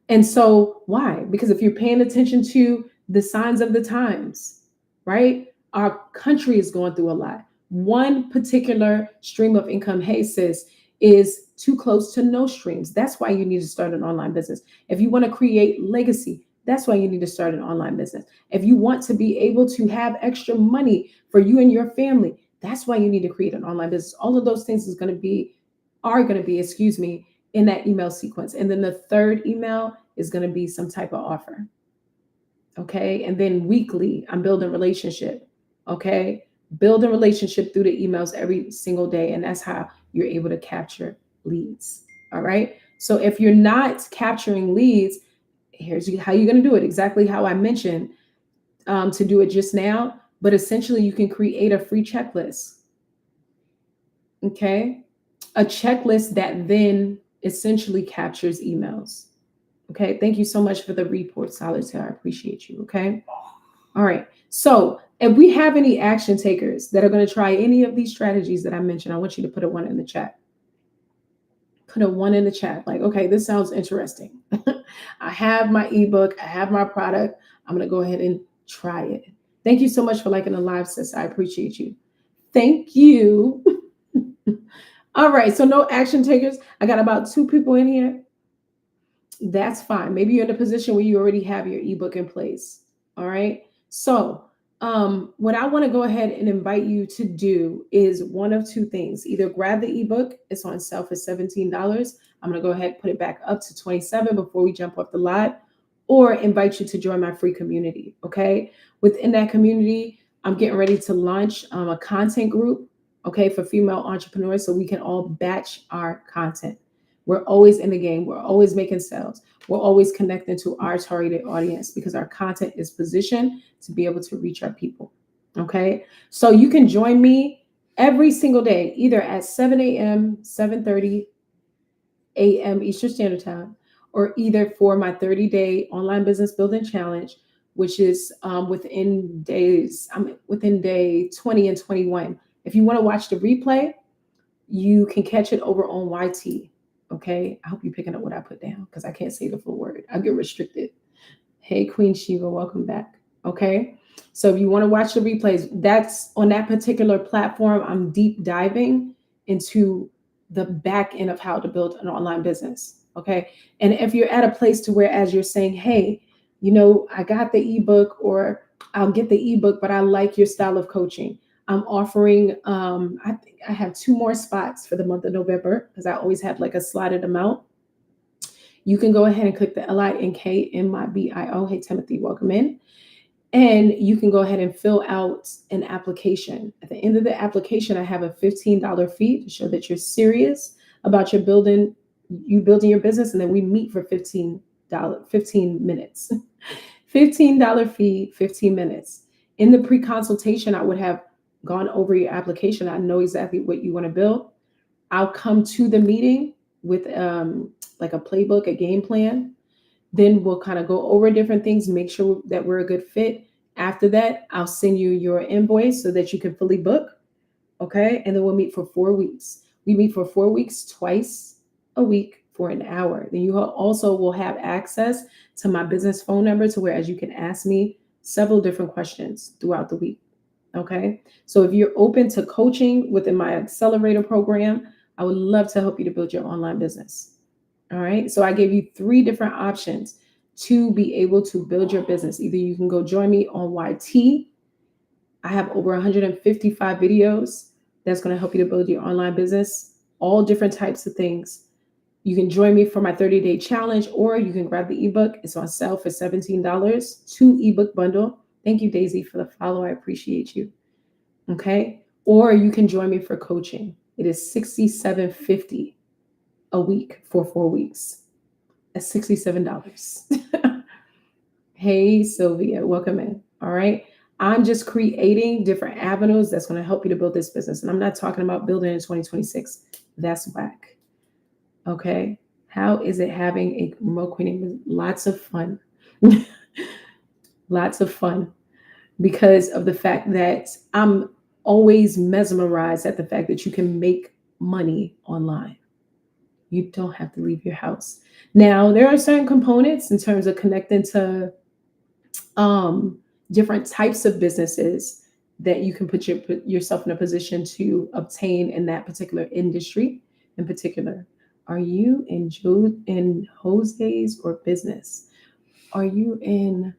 And so, why? Because if you're paying attention to the signs of the times, right? Our country is going through a lot. One particular stream of income, hey sis, is too close to no streams. That's why you need to start an online business. If you want to create legacy, that's why you need to start an online business. If you want to be able to have extra money for you and your family, that's why you need to create an online business. All of those things are going to be, in that email sequence. And then the third email is going to be some type of offer. Okay. And then weekly, I'm building relationship. Okay. Building relationship through the emails every single day. And that's how you're able to capture leads. All right. So if you're not capturing leads, here's how you're going to do it. Exactly how I mentioned to do it just now. But essentially, you can create a free checklist. Okay. A checklist that then essentially captures emails. Okay. Thank you so much for the report, Solitaire. I appreciate you. Okay. All right. So if we have any action takers that are going to try any of these strategies that I mentioned, I want you to put a 1 in the chat. Put a 1 in the chat. Like, okay, this sounds interesting. I have my ebook. I have my product. I'm going to go ahead and try it. Thank you so much for liking the live, sis. I appreciate you. Thank you. All right. So no action takers. I got about 2 people in here. That's fine. Maybe you're in a position where you already have your ebook in place. All right. So what I want to go ahead and invite you to do is one of 2 things. Either grab the ebook. It's on sale for $17. I'm going to go ahead and put it back up to $27 before we jump off the lot, or invite you to join my free community. Okay. Within that community, I'm getting ready to launch a content group. Okay. For female entrepreneurs, so we can all batch our content. We're always in the game. We're always making sales. We're always connecting to our targeted audience because our content is positioned to be able to reach our people. Okay. So you can join me every single day, either at 7 a.m., 7:30 a.m. Eastern Standard Time, or either for my 30-day online business building challenge, which is within day 20 and 21. If you want to watch the replay, you can catch it over on YT. Okay. I hope you're picking up what I put down because I can't say the full word. I'll get restricted. Hey, Queen Shiva, welcome back. Okay. So if you want to watch the replays, that's on that particular platform. I'm deep diving into the back end of how to build an online business. Okay. And if you're at a place to where, as you're saying, hey, I got the ebook, or I'll get the ebook, but I like your style of coaching. I'm offering, I think I have 2 more spots for the month of November because I always have like a slotted amount. You can go ahead and click the LINKMYBIO. Hey, Timothy, welcome in. And you can go ahead and fill out an application. At the end of the application, I have a $15 fee to show that you're serious about building your business. And then we meet for $15 minutes. $15 fee, 15 minutes. In the pre-consultation, I would have gone over your application. I know exactly what you want to build. I'll come to the meeting with like a playbook, a game plan. Then we'll kind of go over different things, make sure that we're a good fit. After that, I'll send you your invoice so that you can fully book. Okay. And then we'll meet for 4 weeks. We meet for 4 weeks, twice a week for an hour. Then you also will have access to my business phone number, to where as you can ask me several different questions throughout the week. Okay. So if you're open to coaching within my accelerator program, I would love to help you to build your online business. All right. So I gave you 3 different options to be able to build your business. Either you can go join me on YT. I have over 155 videos that's going to help you to build your online business, all different types of things. You can join me for my 30-day challenge, or you can grab the ebook. It's on sale for $17, 2 ebook bundle. Thank you, Daisy, for the follow. I appreciate you. Okay. Or you can join me for coaching. It is $67.50 a week for 4 weeks. That's $67. Hey, Sylvia, welcome in. All right. I'm just creating different avenues that's going to help you to build this business. And I'm not talking about building in 2026. That's whack. Okay. How is it having a remote cleaning? Lots of fun. Lots of fun, because of the fact that I'm always mesmerized at the fact that you can make money online. You don't have to leave your house. Now, there are certain components in terms of connecting to um, different types of businesses that you can put yourself in a position to obtain in that particular industry. In particular, are you in Jose's or business? Are you in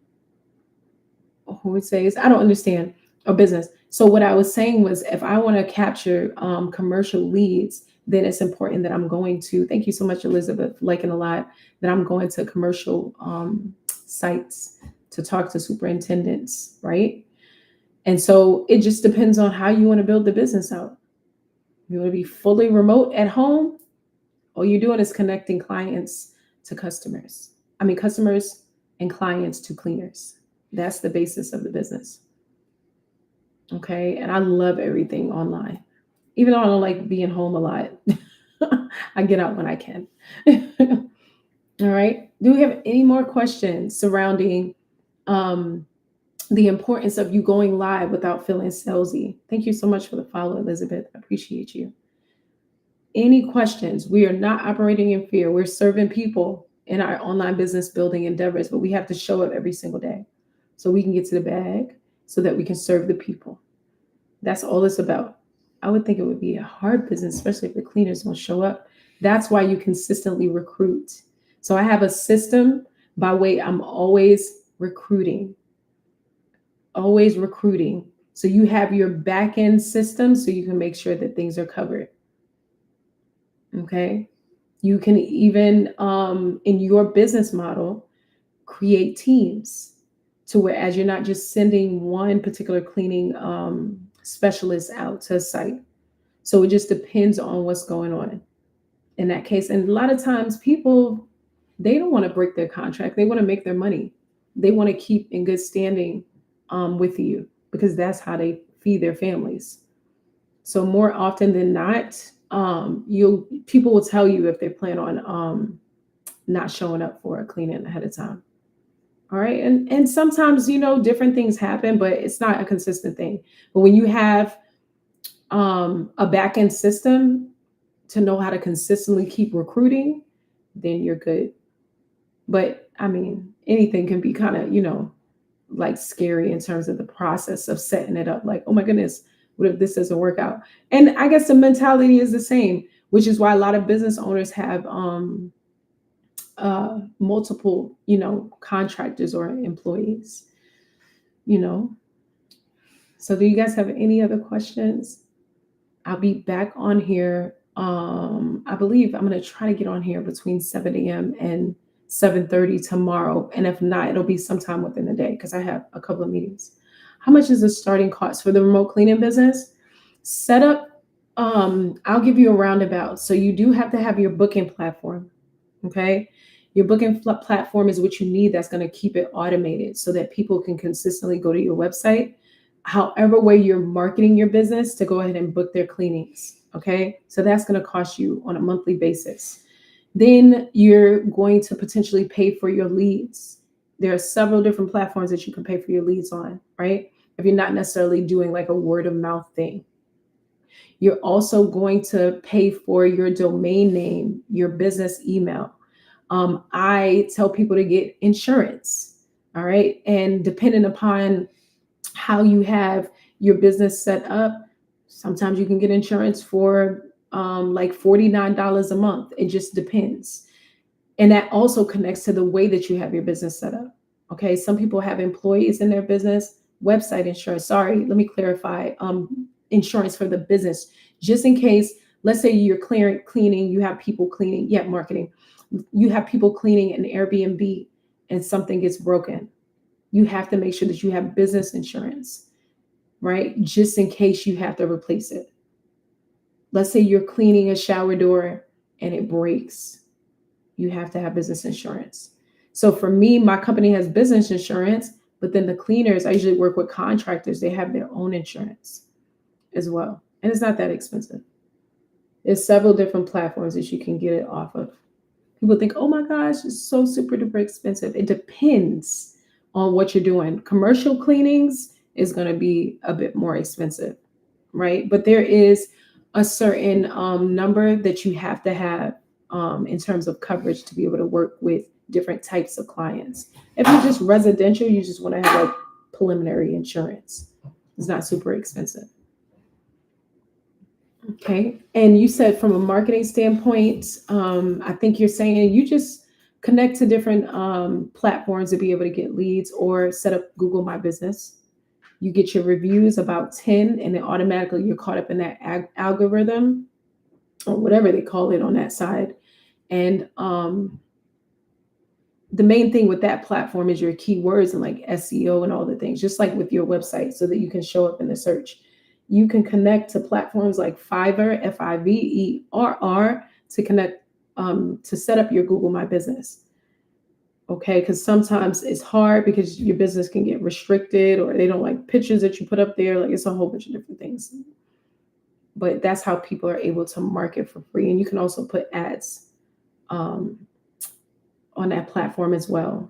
Jose's? I don't understand. Or business. So what I was saying was, if I want to capture commercial leads, then it's important that I'm going to. Thank you so much, Elizabeth, liking a lot. That I'm going to commercial sites to talk to superintendents, right? And so it just depends on how you want to build the business out. You want to be fully remote at home? All you're doing is connecting clients to customers. I mean, customers and clients to cleaners. That's the basis of the business. Okay. And I love everything online, even though I don't like being home a lot. I get out when I can. All right. Do we have any more questions surrounding um, the importance of you going live without feeling salesy? Thank you so much for the follow, Elizabeth. I appreciate you. Any questions? We are not operating in fear. We're serving people in our online business building endeavors, but we have to show up every single day so we can get to the bag so that we can serve the people. That's all it's about. I would think it would be a hard business, especially if the cleaners don't show up. That's why you consistently recruit. So I have a system by way I'm always recruiting. Always recruiting. So you have your back end system so you can make sure that things are covered. Okay. You can even, in your business model, create teams to where, as you're not just sending one particular cleaning specialist out to a site. So it just depends on what's going on in that case. And a lot of times people, they don't want to break their contract. They want to make their money. They want to keep in good standing with you, because that's how they feed their families. So more often than not, people will tell you if they plan on not showing up for a cleaning ahead of time. All right. And sometimes, different things happen, but it's not a consistent thing. But when you have a back end system to know how to consistently keep recruiting, then you're good. But I mean, anything can be kind of, like scary in terms of the process of setting it up. Like, oh my goodness, what if this doesn't work out? And I guess the mentality is the same, which is why a lot of business owners have multiple, contractors or employees, So do you guys have any other questions? I'll be back on here. I believe I'm going to try to get on here between 7 a.m. and 7:30 tomorrow. And if not, it'll be sometime within the day because I have a couple of meetings. How much is the starting cost for the remote cleaning business? Setup, I'll give you a roundabout. So you do have to have your booking platform. Okay. Your booking platform is what you need that's going to keep it automated so that people can consistently go to your website, however way you're marketing your business, to go ahead and book their cleanings. Okay. So that's going to cost you on a monthly basis. Then you're going to potentially pay for your leads. There are several different platforms that you can pay for your leads on, right? If you're not necessarily doing like a word of mouth thing. You're also going to pay for your domain name, your business email. I tell people to get insurance. All right. And depending upon how you have your business set up, sometimes you can get insurance for like $49 a month. It just depends. And that also connects to the way that you have your business set up. Okay. Some people have employees in their business, website insurance. Sorry, let me clarify. insurance for the business, just in case. Let's say you're cleaning, you have people cleaning, yeah, marketing. You have people cleaning an Airbnb and something gets broken. You have to make sure that you have business insurance, right? Just in case you have to replace it. Let's say you're cleaning a shower door and it breaks. You have to have business insurance. So for me, my company has business insurance, but then the cleaners, I usually work with contractors. They have their own insurance as well. And it's not that expensive. There's several different platforms that you can get it off of. People think, oh my gosh, it's so super duper expensive. It depends on what you're doing. Commercial cleanings is going to be a bit more expensive, right? But there is a certain number that you have to have in terms of coverage to be able to work with different types of clients. If you're just residential, you just want to have like preliminary insurance. It's not super expensive. Okay. And you said from a marketing standpoint, I think you're saying you just connect to different platforms to be able to get leads or set up Google My Business. You get your reviews about 10, and then automatically you're caught up in that algorithm or whatever they call it on that side. And the main thing with that platform is your keywords and like SEO and all the things, just like with your website, so that you can show up in the search. You can connect to platforms like Fiverr, Fiverr, to connect to set up your Google My Business. Okay, because sometimes it's hard because your business can get restricted or they don't like pictures that you put up there. Like it's a whole bunch of different things. But that's how people are able to market for free. And you can also put ads on that platform as well.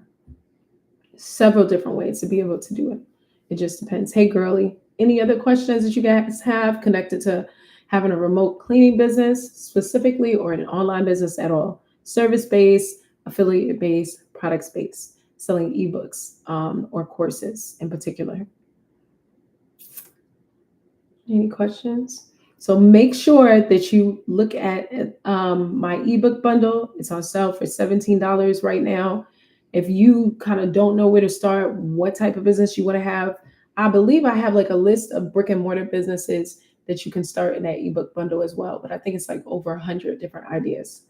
Several different ways to be able to do it. It just depends. Hey, girly, any other questions that you guys have connected to having a remote cleaning business specifically, or an online business at all? Service-based, affiliate-based, products-based, selling ebooks or courses in particular. Any questions? So make sure that you look at my ebook bundle. It's on sale for $17 right now. If you kind of don't know where to start, what type of business you want to have, I believe I have like a list of brick and mortar businesses that you can start in that ebook bundle as well. But I think it's like over 100 different ideas.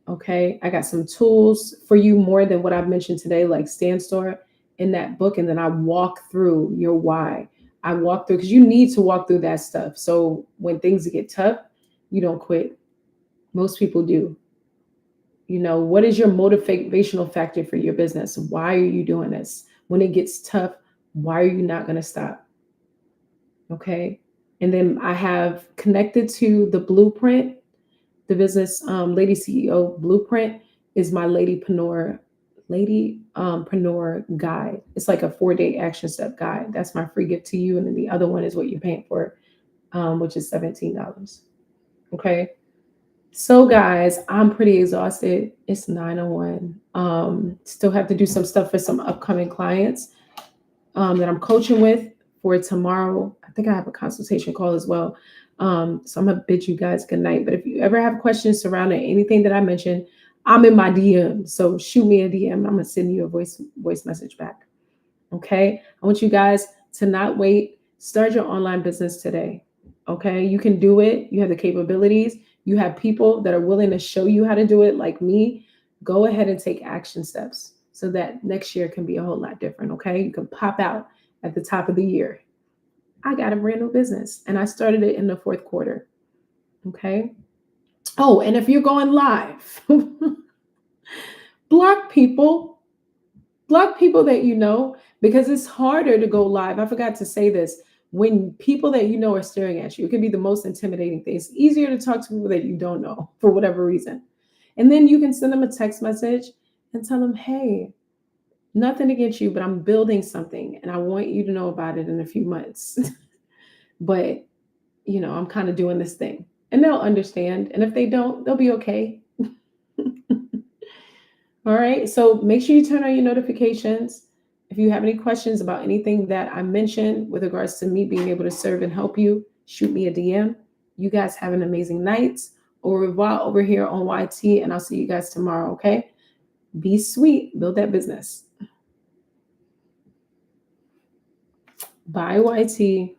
Okay, I got some tools for you more than what I've mentioned today, like Stand Store in that book. And then I walk through your why. I walk through, because you need to walk through that stuff. So when things get tough, you don't quit. Most people do. You know, what is your motivational factor for your business? Why are you doing this? When it gets tough, why are you not going to stop? Okay. And then I have connected to the blueprint, the business lady CEO blueprint is my ladypreneur guide. It's like a 4-day action step guide. That's my free gift to you. And then the other one is what you're paying for, which is $17. Okay. So guys, I'm pretty exhausted. It's 9:01. Still have to do some stuff for some upcoming clients that I'm coaching with for tomorrow. I think I have a consultation call as well. So I'm gonna bid you guys good night. But if you ever have questions surrounding anything that I mentioned, I'm in my DM. So shoot me a DM. I'm gonna send you a voice message back. Okay. I want you guys to not wait. Start your online business today. Okay. You can do it. You have the capabilities. You have people that are willing to show you how to do it, like me. Go ahead and take action steps so that next year can be a whole lot different. Okay. You can pop out at the top of the year. I got a brand new business and I started it in the fourth quarter. Okay. Oh, and if you're going live, block people that you know, because it's harder to go live. I forgot to say this. When people that you know are staring at you, it can be the most intimidating thing. It's easier to talk to people that you don't know for whatever reason. And then you can send them a text message and tell them, hey, nothing against you, but I'm building something and I want you to know about it in a few months. But, you know, I'm kind of doing this thing, and they'll understand. And if they don't, they'll be okay. All right. So make sure you turn on your notifications. If you have any questions about anything that I mentioned with regards to me being able to serve and help you, shoot me a DM. You guys have an amazing night. Au revoir over here on YT, and I'll see you guys tomorrow. Okay. Be sweet. Build that business. Bye, YT.